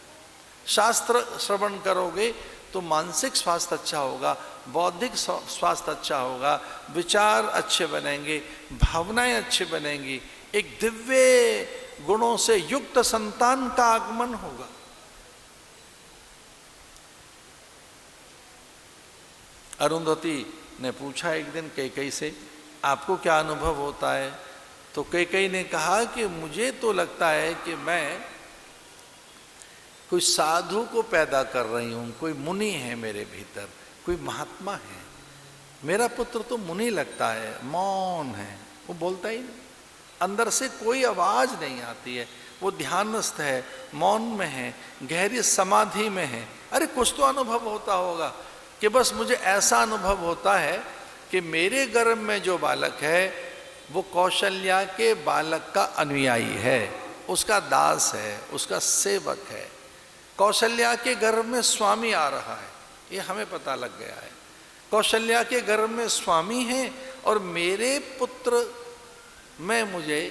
शास्त्र श्रवण करोगे तो मानसिक स्वास्थ्य अच्छा होगा, बौद्धिक स्वास्थ्य अच्छा होगा, विचार अच्छे बनेंगे, भावनाएं अच्छी बनेंगी, एक दिव्य गुणों से युक्त संतान का आगमन होगा। अरुंधति ने पूछा एक दिन कैकेयी से, आपको क्या अनुभव होता है? तो कैकेयी ने कहा कि मुझे तो लगता है कि मैं कोई साधु को पैदा कर रही हूँ, कोई मुनि है मेरे भीतर, कोई महात्मा है। मेरा पुत्र तो मुनि लगता है, मौन है, वो बोलता ही नहीं, अंदर से कोई आवाज नहीं आती है, वो ध्यानस्थ है, मौन में है, गहरी समाधि में है। अरे कुछ तो अनुभव होता होगा कि बस मुझे ऐसा अनुभव होता है कि मेरे गर्भ में जो बालक है वो कौशल्या के बालक का अनुयायी है, उसका दास है, उसका सेवक है। कौशल्या के गर्भ में स्वामी आ रहा है, ये हमें पता लग गया है। कौशल्या के गर्भ में स्वामी है और मेरे पुत्र में मुझे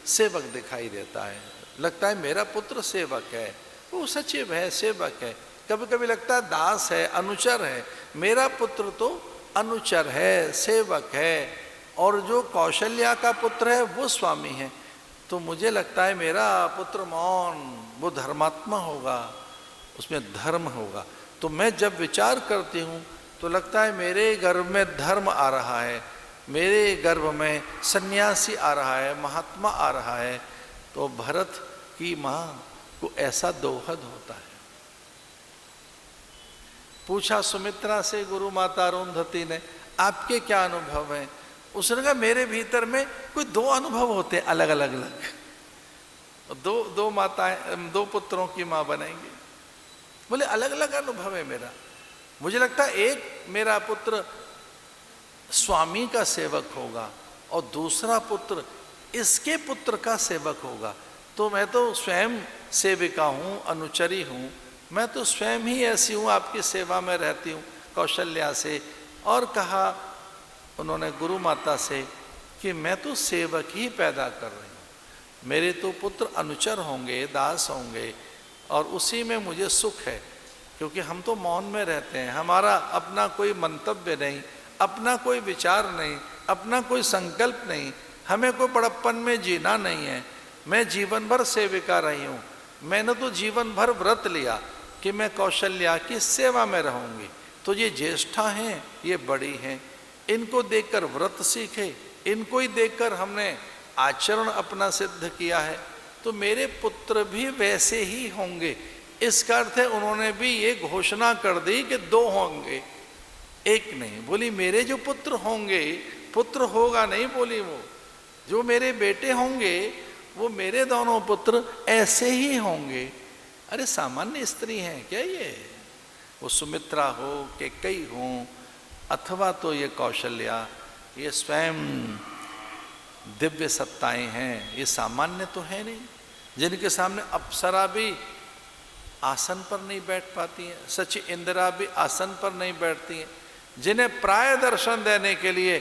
सेवक दिखाई देता है, लगता है मेरा पुत्र सेवक है, वो सचिव है, सेवक है। कभी कभी लगता है दास है, अनुचर है, मेरा पुत्र तो अनुचर है, सेवक है, और जो कौशल्या का पुत्र है वो स्वामी है। तो मुझे लगता है मेरा पुत्र मौन, वो धर्मात्मा होगा, उसमें धर्म होगा। तो मैं जब विचार करती हूँ तो लगता है मेरे गर्भ में धर्म आ रहा है, मेरे गर्भ में सन्यासी आ रहा है, महात्मा आ रहा है। तो भरत की माँ को ऐसा दोहद होता है। पूछा सुमित्रा से गुरु माता अरुंधति ने, आपके क्या अनुभव हैं? उसने कहा मेरे भीतर में कोई 2 अनुभव होते अलग अलग अलग, दो माताएं, 2 पुत्रों की माँ बनेंगी। बोले अलग अलग अनुभव है मेरा। मुझे लगता है एक मेरा पुत्र स्वामी का सेवक होगा और दूसरा पुत्र इसके पुत्र का सेवक होगा। तो मैं तो स्वयं सेविका हूँ, अनुचरी हूँ, मैं तो स्वयं ही ऐसी हूँ, आपकी सेवा में रहती हूँ, कौशल्या से। और कहा उन्होंने गुरु माता से कि मैं तो सेवक ही पैदा कर रही हूँ, मेरे तो पुत्र अनुचर होंगे, दास होंगे, और उसी में मुझे सुख है। क्योंकि हम तो मौन में रहते हैं, हमारा अपना कोई मंतव्य नहीं, अपना कोई विचार नहीं, अपना कोई संकल्प नहीं, हमें कोई बड़प्पन में जीना नहीं है। मैं जीवन भर सेविका रही हूँ, मैंने तो जीवन भर व्रत लिया कि मैं कौशल्या की सेवा में रहूँगी। तो ये ज्येष्ठा हैं, ये बड़ी हैं, इनको देखकर व्रत सीखे, इनको ही देखकर हमने आचरण अपना सिद्ध किया है। तो मेरे पुत्र भी वैसे ही होंगे। इसका अर्थ है उन्होंने भी ये घोषणा कर दी कि 2 होंगे, एक नहीं। बोली मेरे जो पुत्र होंगे, पुत्र होगा नहीं बोली वो, जो मेरे बेटे होंगे वो मेरे दोनों पुत्र ऐसे ही होंगे। अरे सामान्य स्त्री हैं क्या ये? वो सुमित्रा हो, कैकेयी हो, अथवा तो ये कौशल्या, ये स्वयं दिव्य सत्ताएं हैं, ये सामान्य तो है नहीं, जिनके सामने अप्सरा भी आसन पर नहीं बैठ पाती हैं, सची इंदिरा भी आसन पर नहीं बैठती हैं, जिन्हें प्राय दर्शन देने के लिए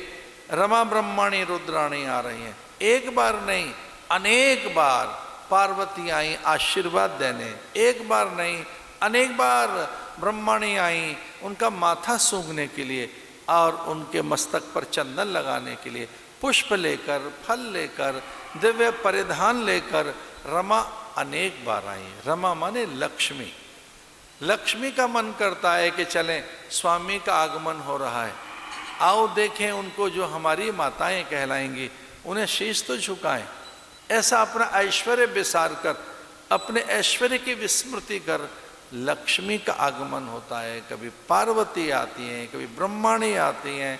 रमा ब्रह्माणी रुद्राणी आ रही हैं। एक बार नहीं अनेक बार पार्वती आई आशीर्वाद देने, एक बार नहीं अनेक बार ब्रह्माणी आई उनका माथा सूंघने के लिए और उनके मस्तक पर चंदन लगाने के लिए, पुष्प लेकर, फल लेकर, दिव्य परिधान लेकर रमा अनेक बार आई। रमा माने लक्ष्मी। लक्ष्मी का मन करता है कि चलें, स्वामी का आगमन हो रहा है, आओ देखें उनको जो हमारी माताएं कहलाएंगी, उन्हें शीश तो झुकाएं। ऐसा अपना ऐश्वर्य विसार कर, अपने ऐश्वर्य की विस्मृति कर लक्ष्मी का आगमन होता है। कभी पार्वती आती हैं, कभी ब्रह्माणी आती हैं,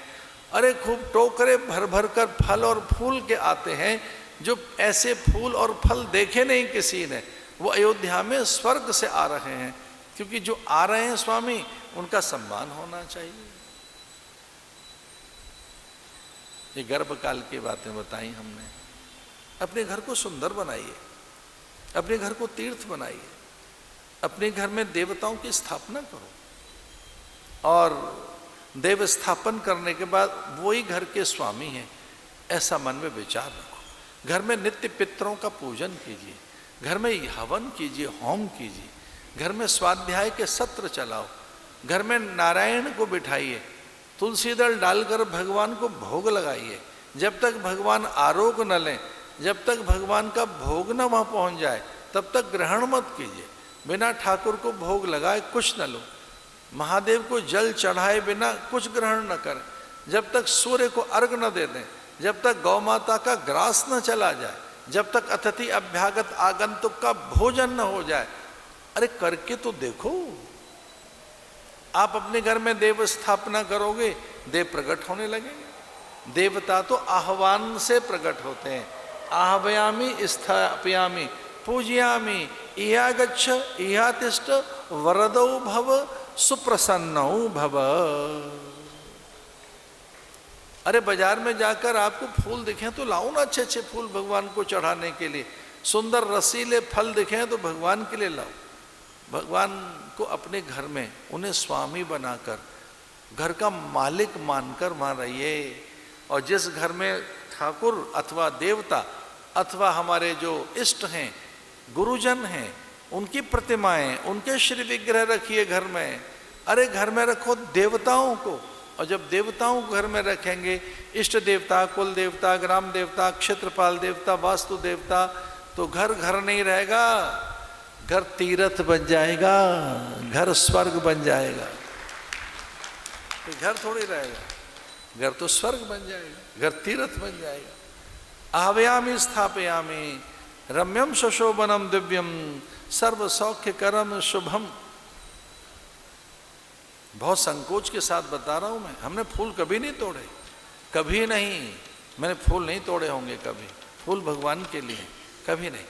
अरे खूब टोकरे भर भर कर फल और फूल के आते हैं, जो ऐसे फूल और फल देखे नहीं किसी ने। वो अयोध्या में स्वर्ग से आ रहे हैं, क्योंकि जो आ रहे हैं स्वामी उनका सम्मान होना चाहिए। ये गर्भकाल की बातें बताई हमने। अपने घर को सुंदर बनाइए, अपने घर को तीर्थ बनाइए, अपने घर में देवताओं की स्थापना करो और देव स्थापन करने के बाद वही घर के स्वामी हैं, ऐसा मन में विचार रखो। घर में नित्य पितरों का पूजन कीजिए, घर में हवन कीजिए, होम कीजिए, घर में स्वाध्याय के सत्र चलाओ, घर में नारायण को बिठाइए, तुलसी दल डालकर भगवान को भोग लगाइए। जब तक भगवान आरोग न लें, जब तक भगवान का भोग न वहाँ पहुँच जाए, तब तक ग्रहण मत कीजिए। बिना ठाकुर को भोग लगाए कुछ न लो, महादेव को जल चढ़ाए बिना कुछ ग्रहण न करें, जब तक सूर्य को अर्घ न दे दें, जब तक गौ माता का ग्रास न चला जाए, जब तक अतिथि अभ्यागत आगंतुक का भोजन न हो जाए। अरे करके तो देखो। आप अपने घर में देव स्थापना करोगे, देव प्रकट होने लगेंगे। देवता तो आह्वान से प्रकट होते हैं। आह्वयामि स्थापयामि पूजयामि इहा गच्छ इहा तिष्ठ वरदौ भव सुप्रसन्नौ भव। अरे बाजार में जाकर आपको फूल दिखें तो लाओ ना अच्छे अच्छे फूल भगवान को चढ़ाने के लिए। सुंदर रसीले फल दिखें तो भगवान के लिए लाओ। भगवान को अपने घर में उन्हें स्वामी बनाकर, घर का मालिक मानकर वहाँ रहिए। और जिस घर में ठाकुर अथवा देवता अथवा हमारे जो इष्ट हैं, गुरुजन हैं, उनकी प्रतिमाएं, उनके श्री विग्रह रखिए घर में। अरे घर में रखो देवताओं को, और जब देवताओं को घर में रखेंगे, इष्ट देवता, कुल देवता, ग्राम देवता, क्षेत्रपाल देवता, वास्तु देवता, तो घर घर नहीं रहेगा, घर तीर्थ बन जाएगा, घर स्वर्ग बन जाएगा। घर थोड़ी रहेगा, घर तो स्वर्ग बन जाएगा, घर तीर्थ बन जाएगा। आह्वयामि स्थापयामि रम्यम शोभनम दिव्यम सर्व सौख्य करम शुभम। बहुत संकोच के साथ बता रहा हूं मैं, हमने फूल कभी नहीं तोड़े, कभी नहीं। मैंने फूल नहीं तोड़े होंगे कभी, फूल भगवान के लिए कभी नहीं।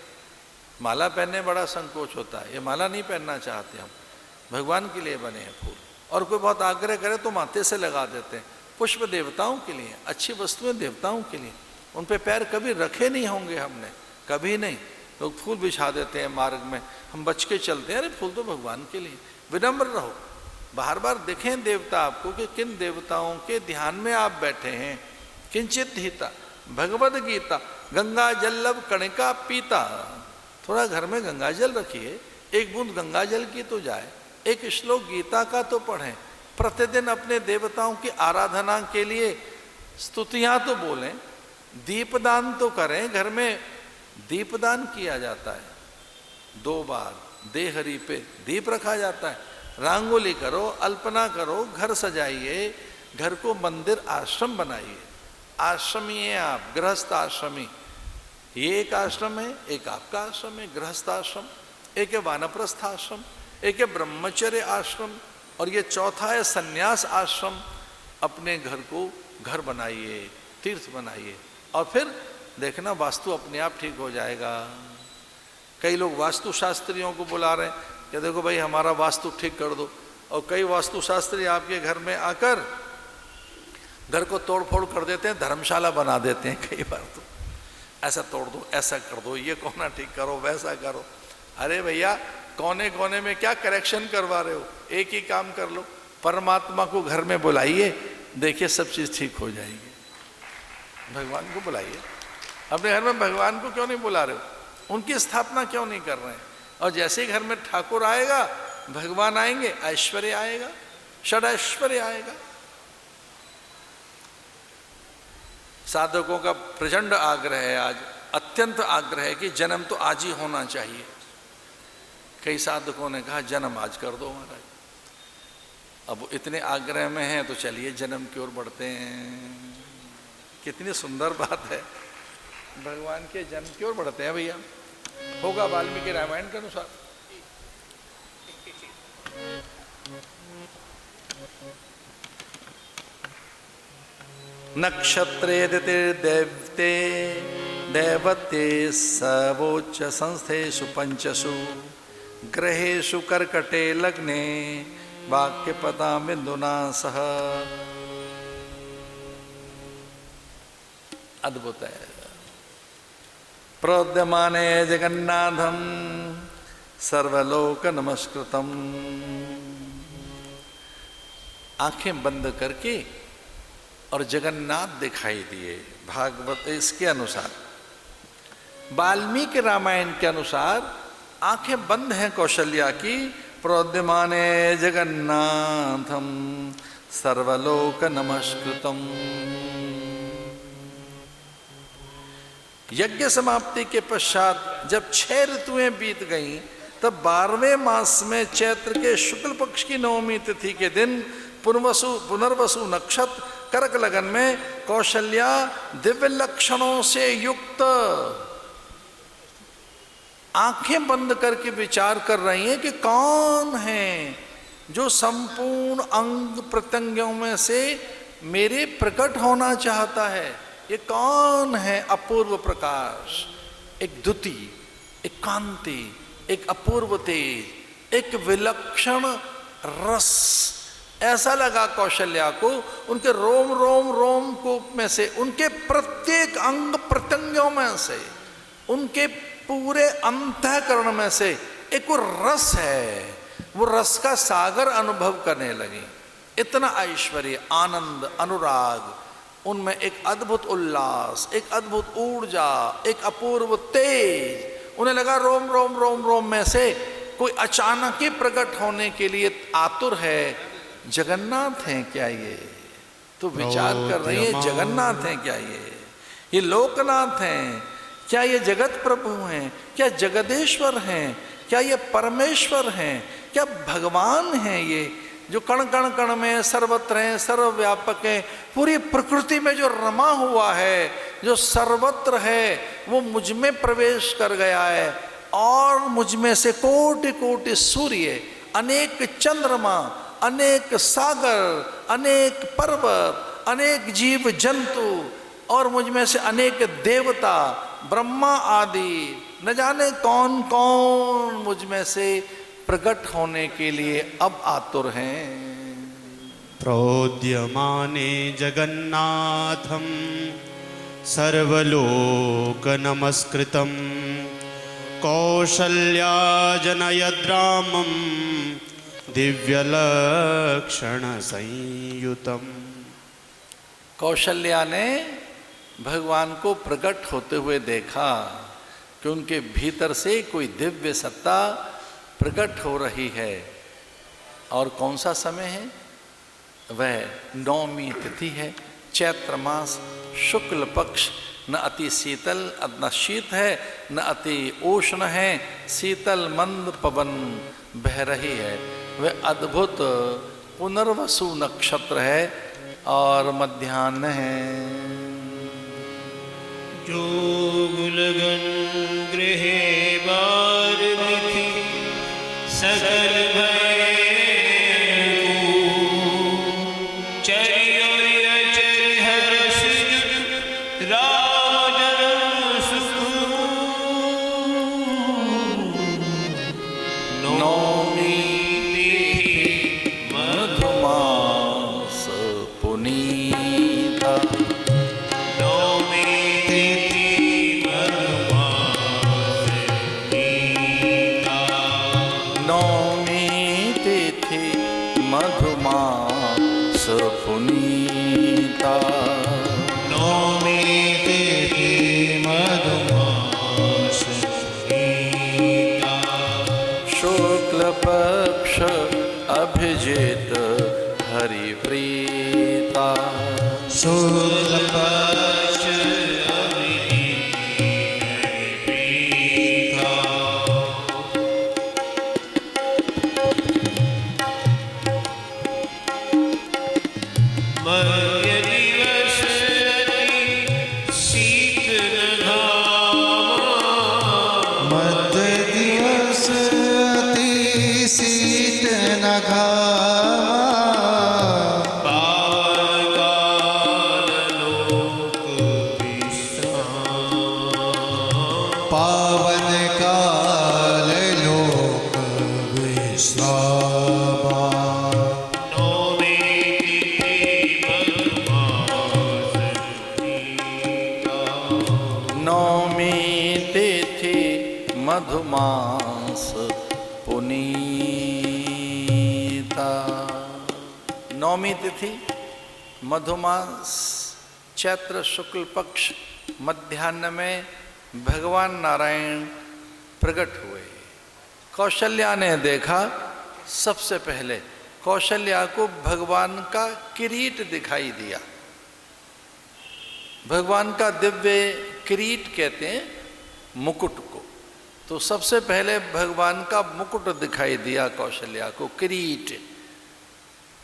माला पहनने बड़ा संकोच होता है, ये माला नहीं पहनना चाहते हम, भगवान के लिए बने हैं फूल। और कोई बहुत आग्रह करे तो माथे से लगा देते हैं। पुष्प देवताओं के लिए, अच्छी वस्तुएं देवताओं के लिए, उन पे पैर कभी रखे नहीं होंगे हमने, कभी नहीं। लोग फूल बिछा देते हैं मार्ग में, हम बच के चलते हैं। अरे फूल तो भगवान के लिए। विनम्र रहो, बार बार देखें देवता आपको कि किन देवताओं के ध्यान में आप बैठे हैं। किंचित हिता भगवद गीता गंगा जल्लभ कणिका पीता। थोड़ा घर में गंगा जल रखिए, एक बूंद गंगा जल की तो जाए, एक श्लोक गीता का तो पढ़ें, प्रतिदिन अपने देवताओं की आराधना के लिए स्तुतियां तो बोलें, दीपदान तो करें। घर में दीपदान किया जाता है 2 बार, देहरी पे दीप रखा जाता है। रंगोली करो, अल्पना करो, घर सजाइए, घर को मंदिर आश्रम बनाइए। आश्रमी हैं आप, गृहस्थ आश्रमी। ये एक आश्रम है, एक आपका आश्रम है गृहस्थ आश्रम, एक है वानप्रस्थ आश्रम, एक है ब्रह्मचर्य आश्रम, और ये चौथा है संन्यास आश्रम। अपने घर को घर बनाइए, तीर्थ बनाइए। और फिर देखना वास्तु अपने आप ठीक हो जाएगा। कई लोग वास्तु शास्त्रियों को बुला रहे हैं कि देखो भाई हमारा वास्तु ठीक कर दो, और कई वास्तु शास्त्री आपके घर में आकर घर को तोड़ फोड़ कर देते हैं, धर्मशाला बना देते हैं। कई बार तो ऐसा तोड़ दो, ऐसा कर दो, ये कोना ठीक करो, वैसा करो। अरे भैया कोने कोने में क्या करेक्शन करवा रहे हो, एक ही काम कर लो। परमात्मा को घर में बुलाइए, देखिए सब चीज़ ठीक हो जाएगी। भगवान को बुलाइए, अपने घर में भगवान को क्यों नहीं बुला रहे हो, उनकी स्थापना क्यों नहीं कर रहे हैं? और जैसे ही घर में ठाकुर आएगा, भगवान आएंगे, ऐश्वर्य आएगा, षडैश्वर्य आएगा। साधकों का प्रचंड आग्रह है, आज अत्यंत आग्रह है कि जन्म तो आज ही होना चाहिए। कई साधकों ने कहा जन्म आज कर दो महाराज। अब इतने आग्रह में हैं तो चलिए जन्म की ओर बढ़ते हैं। कितनी सुंदर बात है, भगवान के जन्म की ओर बढ़ते हैं भैया। होगा वाल्मीकि रामायण के अनुसार। नक्षत्रे देवते दैवते सर्वोच्च संस्थेषु पंचसु ग्रहेषु कर्कटे लग्ने वाक्य पदा बिंदुना सह। अद्भुत है। प्रोद्यमाने जगन्नाथम सर्वलोक नमस्कृतम। आंखें बंद करके और जगन्नाथ दिखाई दिए भागवत इसके अनुसार। वाल्मीकि रामायण के अनुसार आंखें बंद हैं कौशल्या की। प्रोद्यमाने जगन्नाथम सर्वलोक नमस्कृतम। यज्ञ समाप्ति के पश्चात जब 6 ऋतुएं बीत गईं, तब 12वें मास में चैत्र के शुक्ल पक्ष की नवमी तिथि के दिन पुनर्वसु नक्षत्र कर्क लगन में कौशल्या दिव्य लक्षणों से युक्त आंखें बंद करके विचार कर रही हैं कि कौन है जो संपूर्ण अंग प्रत्यंगों में से मेरे प्रकट होना चाहता है। ये कौन है? अपूर्व प्रकाश, एक द्युति, एक कांति, एक अपूर्व तेज, एक विलक्षण रस। ऐसा लगा कौशल्या को उनके रोम रोम रोम कूप में से, उनके प्रत्येक अंग प्रत्यंगों में से, उनके पूरे अंतःकरण में से एक वो रस है। वो रस का सागर अनुभव करने लगी। इतना ऐश्वर्य, आनंद, अनुराग, उनमें एक अद्भुत उल्लास, एक अद्भुत ऊर्जा, एक अपूर्व तेज। उन्हें लगा रोम रोम रोम रोम में से कोई अचानक ही प्रकट होने के लिए आतुर है। जगन्नाथ हैं क्या ये? तो विचार कर रही है, जगन्नाथ हैं क्या ये लोकनाथ हैं क्या? ये जगत प्रभु हैं क्या? जगदेश्वर हैं क्या? ये परमेश्वर हैं क्या? भगवान हैं ये जो कण कण कण में सर्वत्र हैं, सर्वव्यापक हैं। पूरी प्रकृति में जो रमा हुआ है, जो सर्वत्र है, वो मुझ में प्रवेश कर गया है। और मुझ में से कोटि कोटि सूर्य, अनेक चंद्रमा, अनेक सागर, अनेक पर्वत, अनेक जीव जंतु, और मुझ में से अनेक देवता, ब्रह्मा आदि, न जाने कौन कौन मुझ में से प्रकट होने के लिए अब आतुर हैं। प्रोद्यमाने जगन्नाथम सर्वलोक नमस्कृतम कौशल्या जनयद् रामं दिव्यलक्षण संयुतम। कौशल्या ने भगवान को प्रकट होते हुए देखा कि उनके भीतर से कोई दिव्य सत्ता प्रकट हो रही है। और कौन सा समय है? वह नौमी तिथि है, चैत्र मास, शुक्ल पक्ष। न अति शीतल न शीत है, न अति उष्ण है, शीतल मंद पवन बह रही है। वह अद्भुत पुनर्वसु नक्षत्र है और मध्याह्न है। जो गुलगन गृहे बारमिथि सकल भय चरिय चरि हर्ष राम जन्म पक्ष अभिजित हरि प्रीता। शुक्ल पक्ष अभिजित हरि प्रीता। मध्य दिवस अति शीतल घामा। मध्य दिवस अति शीत नघामा। पावन काल लोक विश्राम। पावन काल लोक विश्रामा। नौमी तिथि मधुमास नौमी पुनीता। तिथि मधुमास पुनीता। नौमी तिथि मधुमास चैत्र शुक्ल पक्ष मध्याह्न में भगवान नारायण प्रकट हुए। कौशल्या ने देखा, सबसे पहले कौशल्या को भगवान का किरीट दिखाई दिया। भगवान का दिव्य किरीट कहते हैं मुकुट को। तो सबसे पहले भगवान का मुकुट दिखाई दिया कौशल्या को, किरीट।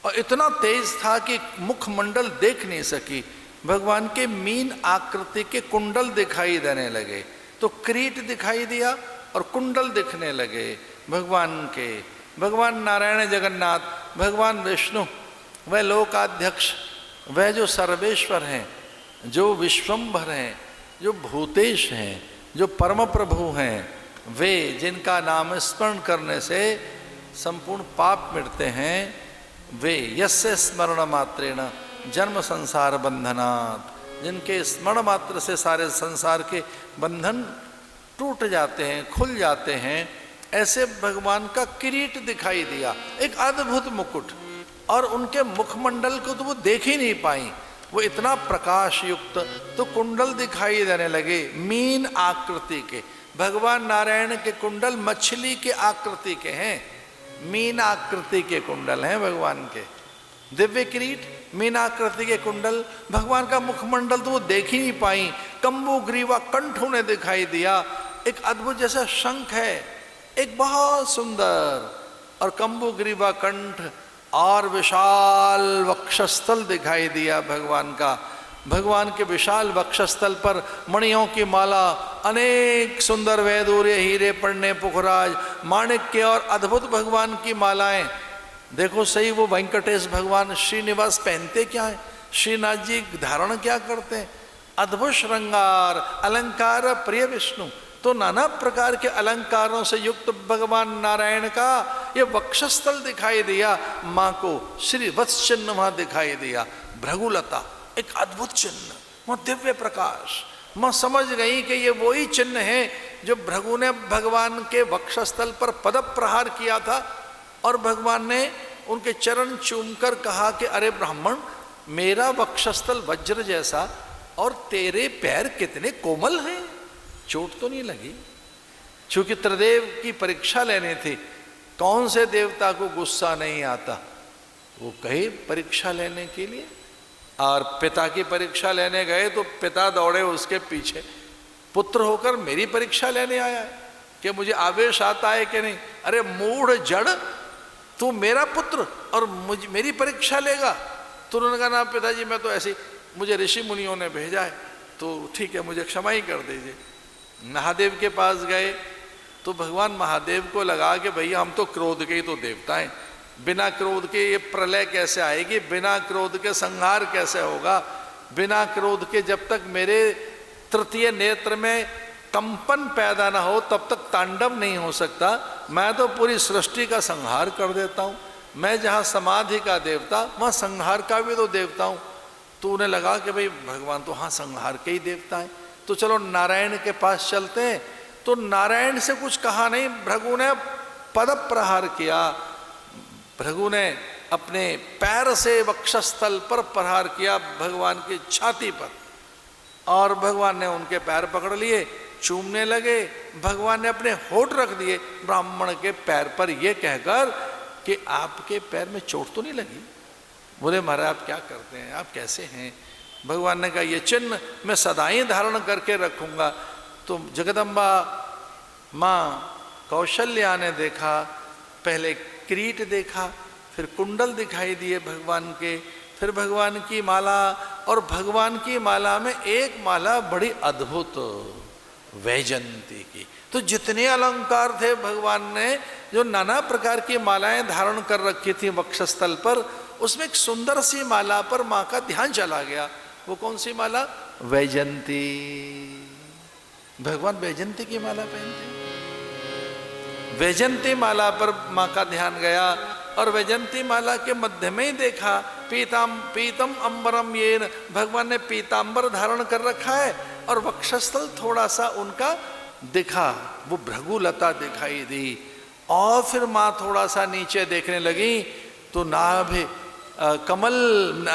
और इतना तेज था कि मुखमंडल देख नहीं सकी। भगवान के मीन आकृति के कुंडल दिखाई देने लगे। तो किरीट दिखाई दिया और कुंडल दिखने लगे भगवान के। भगवान नारायण जगन्नाथ, भगवान विष्णु, वह लोकाध्यक्ष, वह जो सर्वेश्वर हैं, जो विश्वम्भर हैं, जो भूतेश हैं, जो परम प्रभु हैं, वे जिनका नाम स्मरण करने से संपूर्ण पाप मिटते हैं, वे यस्य स्मरण मात्रेण जन्म संसार बंधनात्, जिनके स्मरण मात्र से सारे संसार के बंधन टूट जाते हैं, खुल जाते हैं, ऐसे भगवान का किरीट दिखाई दिया, एक अद्भुत मुकुट। और उनके मुखमंडल को तो वो देख ही नहीं पाई, वो इतना प्रकाश युक्त। तो कुंडल दिखाई देने लगे मीन आकृति के। भगवान नारायण के कुंडल मछली के आकृति के हैं, मीन आकृति के कुंडल हैं भगवान के। दिव्य किरीट, मीन आकृति के कुंडल, भगवान का मुखमंडल तो वो देख ही नहीं पाई। कंबू ग्रीवा कंठ उन्हें दिखाई दिया, एक अद्भुत जैसा शंख है, एक बहुत सुंदर। और कंबू ग्रीवा कंठ और विशाल वक्षस्थल दिखाई दिया भगवान का। भगवान के विशाल वक्षस्थल पर मणियों की माला, अनेक सुंदर वैदूर्य हीरे पढ़ने पुखराज माणिक्य और अद्भुत भगवान की मालाएं। देखो सही, वो वेंकटेश भगवान श्रीनिवास पहनते क्या है, श्रीनाथ जी धारण क्या करते हैं, अद्भुत श्रृंगार अलंकार प्रिय विष्णु। तो नाना प्रकार के अलंकारों से युक्त भगवान नारायण का ये वक्षस्थल दिखाई दिया। माँ को श्री वत्स चिन्ह वहाँ दिखाई दिया, भृगुलता, एक अद्भुत चिन्ह, वह दिव्य प्रकाश। माँ समझ गई कि ये वही चिन्ह है जो भृगु ने भगवान के वक्षस्थल पर पद प्रहार किया था। और भगवान ने उनके चरण चूमकर कहा कि अरे ब्राह्मण, मेरा वक्षस्थल वज्र जैसा और तेरे पैर कितने कोमल हैं, चोट तो नहीं लगी? चूंकि त्रिदेव की परीक्षा लेनी थी, कौन से देवता को गुस्सा नहीं आता, वो कहे परीक्षा लेने के लिए। और पिता की परीक्षा लेने गए तो पिता दौड़े उसके पीछे, पुत्र होकर मेरी परीक्षा लेने आया है, कि मुझे आवेश आता है कि नहीं? अरे मूढ़ जड़, तू मेरा पुत्र और मेरी परीक्षा लेगा? तो उन्होंने कहा ना पिताजी, मैं तो ऐसे, मुझे ऋषि मुनियों ने भेजा है, तो ठीक है मुझे क्षमा ही कर दीजिए। महादेव के पास गए तो भगवान महादेव को लगा कि भैया हम तो क्रोध के ही तो देवता हैं, बिना क्रोध के ये प्रलय कैसे आएगी, बिना क्रोध के संहार कैसे होगा, बिना क्रोध के जब तक मेरे तृतीय नेत्र में कंपन पैदा ना हो तब तक तांडव नहीं हो सकता। मैं तो पूरी सृष्टि का संहार कर देता हूँ, मैं जहाँ समाधि का देवता वहाँ संहार का भी तो देवता हूँ। तो उन्हें लगा कि भाई भगवान तो हाँ संहार के ही देवता हैं, तो चलो नारायण के पास चलते हैं। तो नारायण से कुछ कहा नहीं, भृगु ने पद प्रहार किया, भृगु ने अपने पैर से वक्षस्थल पर प्रहार किया भगवान की छाती पर, और भगवान ने उनके पैर पकड़ लिए, चूमने लगे। भगवान ने अपने होठ रख दिए ब्राह्मण के पैर पर, यह कहकर कि आपके पैर में चोट तो नहीं लगी? बोले महाराज आप क्या करते हैं, आप कैसे हैं? भगवान ने कहा ये चिन्ह मैं सदा ही धारण करके रखूंगा। तो जगदम्बा माँ कौशल्या ने देखा, पहले किरीट देखा, फिर कुंडल दिखाई दिए भगवान के, फिर भगवान की माला, और भगवान की माला में एक माला बड़ी अद्भुत वैजंती की। तो जितने अलंकार थे भगवान ने जो नाना प्रकार की मालाएं धारण कर रखी थी वक्षस्थल पर, उसमें एक सुंदर सी माला पर माँ का ध्यान चला गया। वो कौन सी माला? वैजंती। भगवान वैजंती की माला पहनते हैं। वैजंती माला पर माँ का ध्यान गया और वैजंती माला के मध्य में ही देखा पीतम अंबरम येन, भगवान ने पीतांबर धारण कर रखा है और वक्षस्थल थोड़ा सा उनका दिखा, वो भृगुलता दिखाई दी। और फिर माँ थोड़ा सा नीचे देखने लगी तो नाभि कमल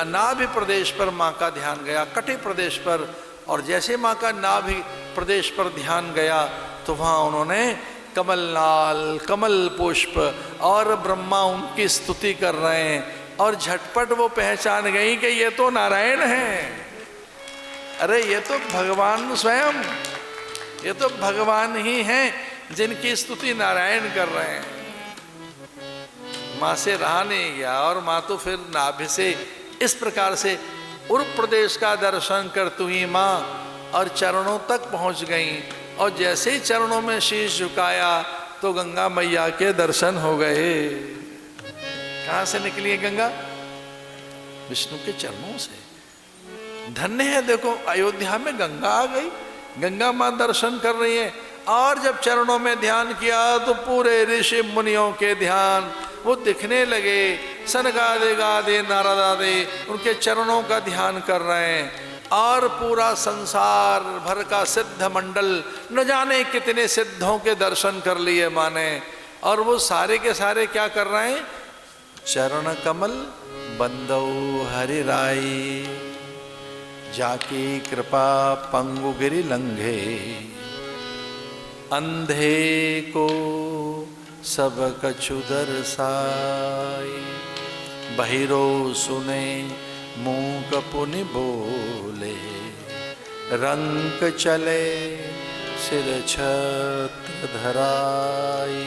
नाभि प्रदेश पर माँ का ध्यान गया, कटी प्रदेश पर। और जैसे माँ का नाभि प्रदेश पर ध्यान गया तो वहाँ उन्होंने कमलनाल, कमल पुष्प और ब्रह्मा उनकी स्तुति कर रहे हैं। और झटपट वो पहचान गई कि ये तो नारायण हैं। अरे ये तो भगवान स्वयं, ये तो भगवान ही हैं जिनकी स्तुति नारायण कर रहे हैं। माँ से रहा नहीं गया और माँ तो फिर नाभि से इस प्रकार से उर प्रदेश का दर्शन करती हुई माँ और चरणों तक पहुँच गई। और जैसे ही चरणों में शीश झुकाया तो गंगा मैया के दर्शन हो गए। कहाँ से निकली है गंगा? विष्णु के चरणों से। धन्य है, देखो अयोध्या में गंगा आ गई, गंगा माँ दर्शन कर रही है। और जब चरणों में ध्यान किया तो पूरे ऋषि मुनियों के ध्यान वो दिखने लगे। सनकादि गादि नारदादि उनके चरणों का ध्यान कर रहे हैं। और पूरा संसार भर का सिद्ध मंडल, न जाने कितने सिद्धों के दर्शन कर लिए माने। और वो सारे के सारे क्या कर रहे हैं? चरण कमल बंदौ हरि राई, जाकी कृपा पंगु गिरि लंघे, अंधे को सब कछु दर्शाई, बहिरो सुने मूक पुनि बोले, रंक चले सिर छत्र धराई।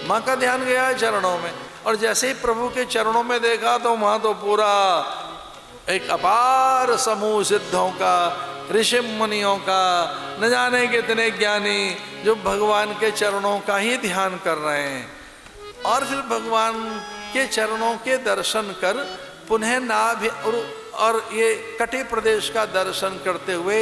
माँ का ध्यान गया है चरणों में। और जैसे ही प्रभु के चरणों में देखा तो वहाँ तो पूरा एक अपार समूह सिद्धों का, ऋषि मुनियों का, न जाने कितने ज्ञानी जो भगवान के चरणों का ही ध्यान कर रहे हैं। और फिर भगवान के चरणों के दर्शन कर पुनः नाभि और ये कटी प्रदेश का दर्शन करते हुए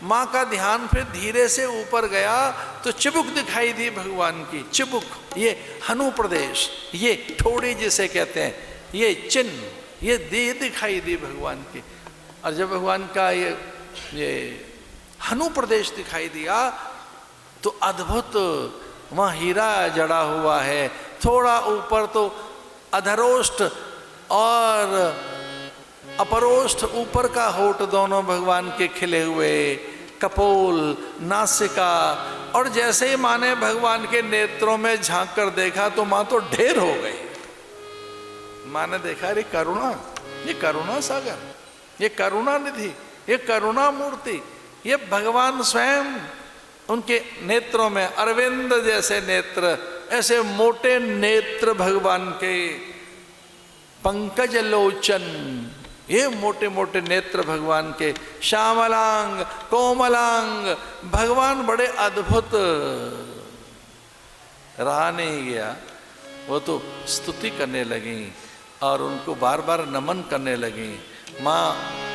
माँ का ध्यान फिर धीरे से ऊपर गया तो चिबुक दिखाई दी भगवान की। चिबुक, ये हनु प्रदेश, ये ठोड़ी जिसे कहते हैं, ये चिन्ह, ये देह दिखाई दी भगवान की। और जब भगवान का ये हनु प्रदेश दिखाई दिया तो अद्भुत वहाँ हीरा जड़ा हुआ है। थोड़ा ऊपर तो अधरोष्ठ और अपरोष्ठ ऊपर का होठ दोनों भगवान के खिले हुए, कपोल, नासिका। और जैसे ही माँ ने भगवान के नेत्रों में झांक कर देखा तो माँ तो ढेर हो गई। माँ ने देखा अरे करुणा, ये करुणा सागर, ये करुणा निधि, ये करुणा मूर्ति, ये भगवान स्वयं। उनके नेत्रों में अरविंद जैसे नेत्र, ऐसे मोटे नेत्र भगवान के, पंकज लोचन, ये मोटे मोटे नेत्र भगवान के, श्यामलांग, कोमलांग, भगवान बड़े अद्भुत। रहा नहीं गया, वो तो स्तुति करने लगी और उनको बार बार नमन करने लगी। माँ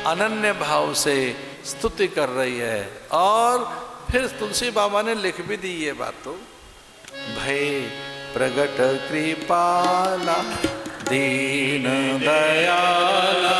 अनन्य भाव से स्तुति कर रही है। और फिर तुलसी बाबा ने लिख भी दी ये बात, तो भय प्रगट कृपाला दीन दयाला,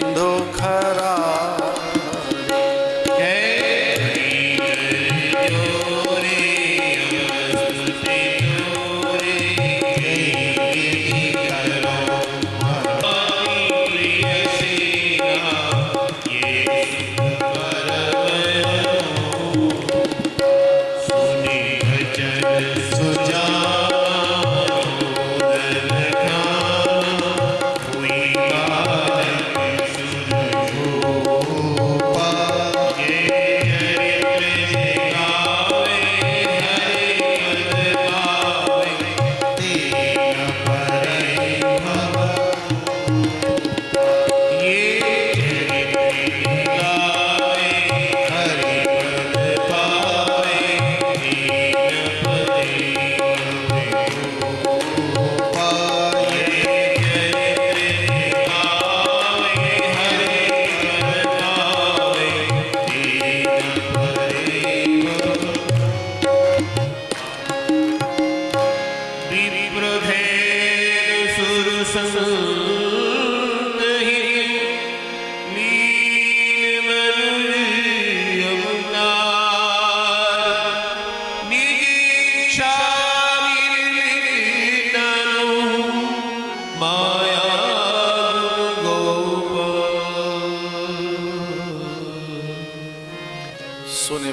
सिंधु खरा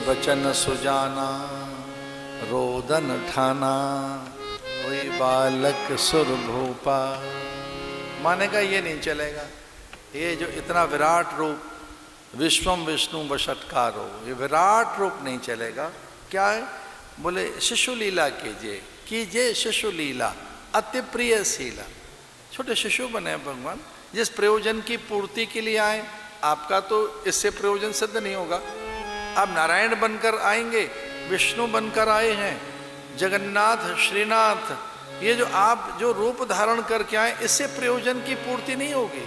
बचन सुजाना रोदन ठाना वही बालक सुर भूपा। माने का ये नहीं चलेगा, ये जो इतना विराट रूप विश्वम विष्णु वषटकारो, ये विराट रूप नहीं चलेगा। क्या है? बोले शिशु लीला कीजिए, कीजिए शिशु लीला अति प्रिय शीला। छोटे शिशु बने भगवान, जिस प्रयोजन की पूर्ति के लिए आए, आपका तो इससे प्रयोजन सिद्ध नहीं होगा। आप नारायण बनकर आएंगे, विष्णु बनकर आए हैं, जगन्नाथ श्रीनाथ, ये जो आप जो रूप धारण करके आए, इससे प्रयोजन की पूर्ति नहीं होगी।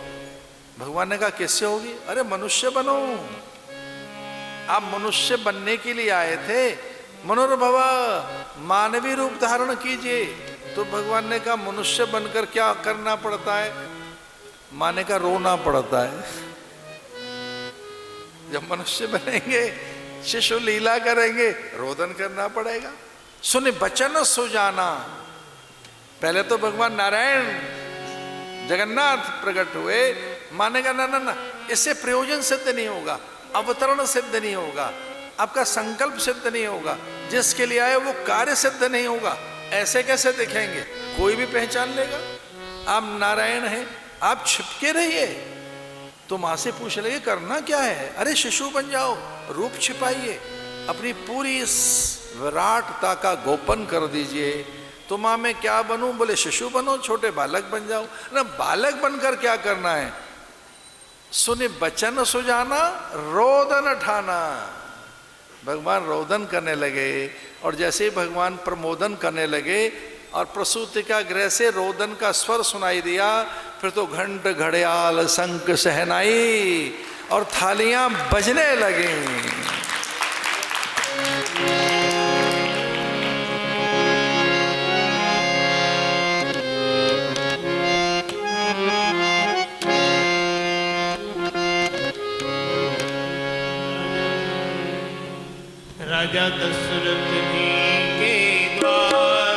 भगवान ने कहा किससे होगी? अरे मनुष्य बनो, आप मनुष्य बनने के लिए आए थे, मनोरभव मानवीय रूप धारण कीजिए। तो भगवान ने कहा मनुष्य बनकर क्या करना पड़ता है? माने का रोना पड़ता है। जब मनुष्य बनेंगे, शिशु लीला करेंगे, रोदन करना पड़ेगा। सुने बचन सुजाना, पहले तो भगवान नारायण जगन्नाथ प्रकट हुए, मानेगा ना ना ना, इससे प्रयोजन सिद्ध नहीं होगा, अवतरण सिद्ध नहीं होगा, आपका संकल्प सिद्ध नहीं होगा, जिसके लिए आए वो कार्य सिद्ध नहीं होगा। ऐसे कैसे दिखेंगे? कोई भी पहचान लेगा आप नारायण हैं। आप छिपके रहिए, तो माँ से पूछ लेंगे करना क्या है? अरे शिशु बन जाओ, रूप छिपाइए, अपनी पूरी विराटता का गोपन कर दीजिए। तो माँ मैं क्या बनूं? बोले शिशु बनो, छोटे बालक बन जाओ ना। बालक बनकर क्या करना है? सुने बचन सुजाना रोदन ठाना। भगवान रोदन करने लगे, और जैसे ही भगवान प्रमोदन करने लगे और प्रसूति का गृह से रोदन का स्वर सुनाई दिया, फिर तो घंट घड़ियाल शंख शहनाई और थालियां बजने लगी। राजा दशरथ जी के द्वार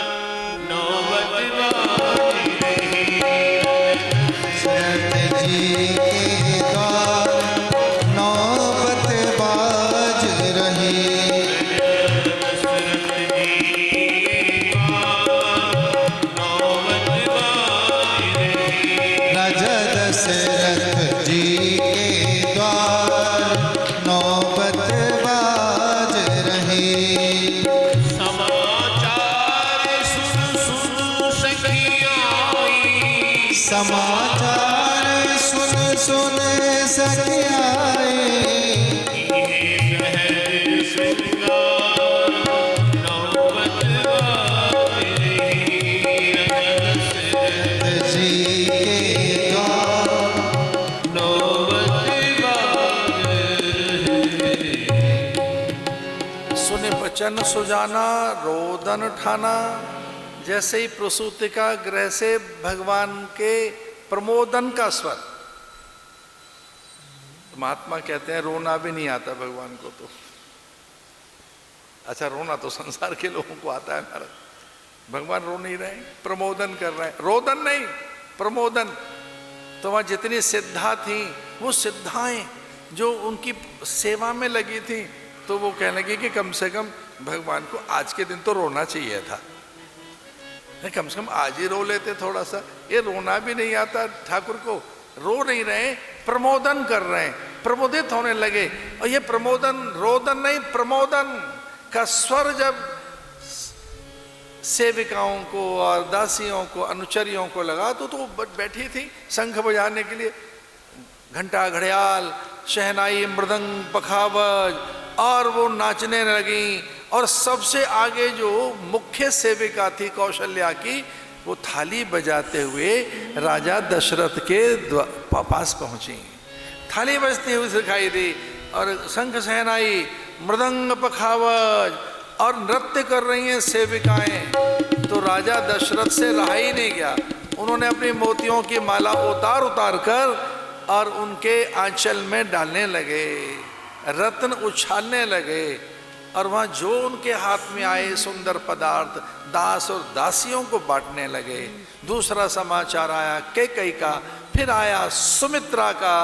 नौबत बाज रही। दशरथ जी के द्वार नौबत बाज रही। दशरथ जी के द्वार नौबत बाज रही। राजा दशरथ जी के द्वार नौबत बाज रही। समाचार सुन सुन सखियाई। समाचार सुन सुन सखियाए। जी के द्वार सुने बचन सुजाना रोदन ठाना। जैसे ही प्रसूति का गृह से भगवान के प्रमोदन का स्वर, महात्मा कहते हैं रोना भी नहीं आता भगवान को तो। अच्छा, रोना तो संसार के लोगों को आता है महाराज, भगवान रो नहीं रहे, प्रमोदन कर रहे हैं, रोदन नहीं, प्रमोदन। तो वहाँ जितनी सिद्धा थी, वो सिद्धाएं जो उनकी सेवा में लगी थी, तो वो कहने लगी कि कम से कम भगवान को आज के दिन तो रोना चाहिए था, कम से कम आज ही रो लेते थोड़ा सा। ये रोना भी नहीं आता ठाकुर को, रो नहीं रहे, प्रमोदन कर रहे हैं, प्रमोदित होने लगे। और ये प्रमोदन, रोदन नहीं, प्रमोदन का स्वर जब सेविकाओं को और दासियों को, अनुचरियों को लगा, तो बैठी थी शंख बजाने के लिए, घंटा, घड़ियाल, शहनाई, मृदंग, पखावज, और वो नाचने लगी। और सबसे आगे जो मुख्य सेविका थी कौशल्या की, वो थाली बजाते हुए राजा दशरथ के पास पहुंची, थाली बजती हुई दिखाई दी, और शंख, शहनाई, मृदंग, पखावज और नृत्य कर रही हैं सेविकाएं। तो राजा दशरथ से रहा ही नहीं गया, उन्होंने अपनी मोतियों की माला उतार उतार कर और उनके आंचल में डालने लगे, रत्न उछालने लगे, और वहाँ जो उनके हाथ में आए सुंदर पदार्थ दास और दासियों को बांटने लगे। दूसरा समाचार आया कैकेयी का, फिर आया सुमित्रा का।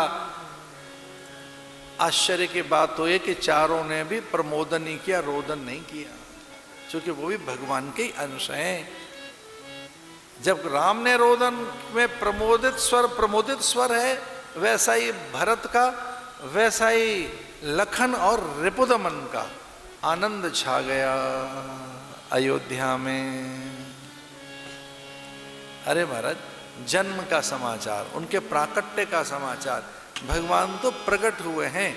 आश्चर्य की बात तो ये कि चारों ने भी प्रमोदन नहीं किया, रोदन नहीं किया, क्योंकि वो भी भगवान के ही अंश हैं। जब राम ने रोदन में प्रमोदित स्वर है, वैसा ही भरत का, वैसा ही लखन और रिपुदमन का आनंद छा गया अयोध्या में। अरे महाराज, जन्म का समाचार, उनके प्राकट्य का समाचार, भगवान तो प्रकट हुए हैं,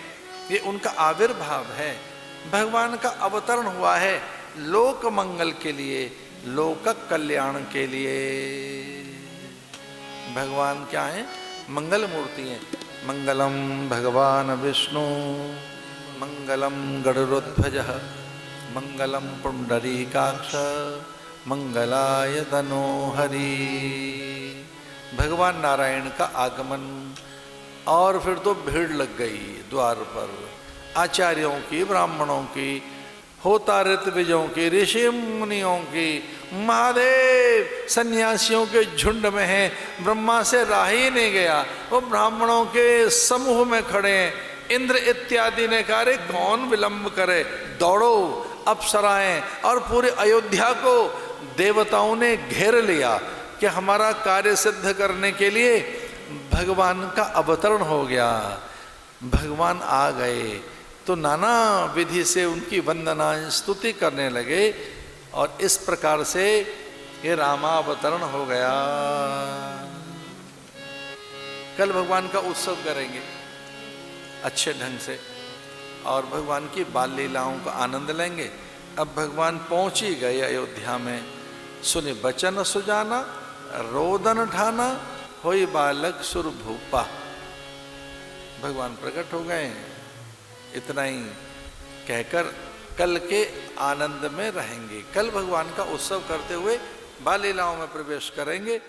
ये उनका आविर्भाव है, भगवान का अवतरण हुआ है लोक मंगल के लिए, लोक कल्याण के लिए। भगवान क्या है? मंगल मूर्ति है। मंगलम भगवान विष्णु, मंगलम गरुड़ध्वज, मंगलम पुंडरीकाक्ष, मंगलाय तनोहरि। भगवान नारायण का आगमन, और फिर तो भीड़ लग गई द्वार पर, आचार्यों की, ब्राह्मणों की, होता ऋत्विजों की, ऋषि मुनियों की, महादेव सन्यासियों के झुंड में हैं, ब्रह्मा से रहा ही नहीं गया, वो ब्राह्मणों के समूह में खड़े हैं। इंद्र इत्यादि ने कहा रे कौन विलंब करे, दौड़ो अप्सराएं, और पूरे अयोध्या को देवताओं ने घेर लिया कि हमारा कार्य सिद्ध करने के लिए भगवान का अवतरण हो गया। भगवान आ गए तो नाना विधि से उनकी वंदना स्तुति करने लगे, और इस प्रकार से ये रामावतरण हो गया। कल भगवान का उत्सव करेंगे अच्छे ढंग से, और भगवान की बाल लीलाओं का आनंद लेंगे। अब भगवान पहुंच ही गए अयोध्या में। सुने बचन सुजाना, रोदन ठाना, होई बालक सुर भूपा। भगवान प्रकट हो गए। इतना ही कहकर कल के आनंद में रहेंगे। कल भगवान का उत्सव करते हुए बाल लीलाओं में प्रवेश करेंगे।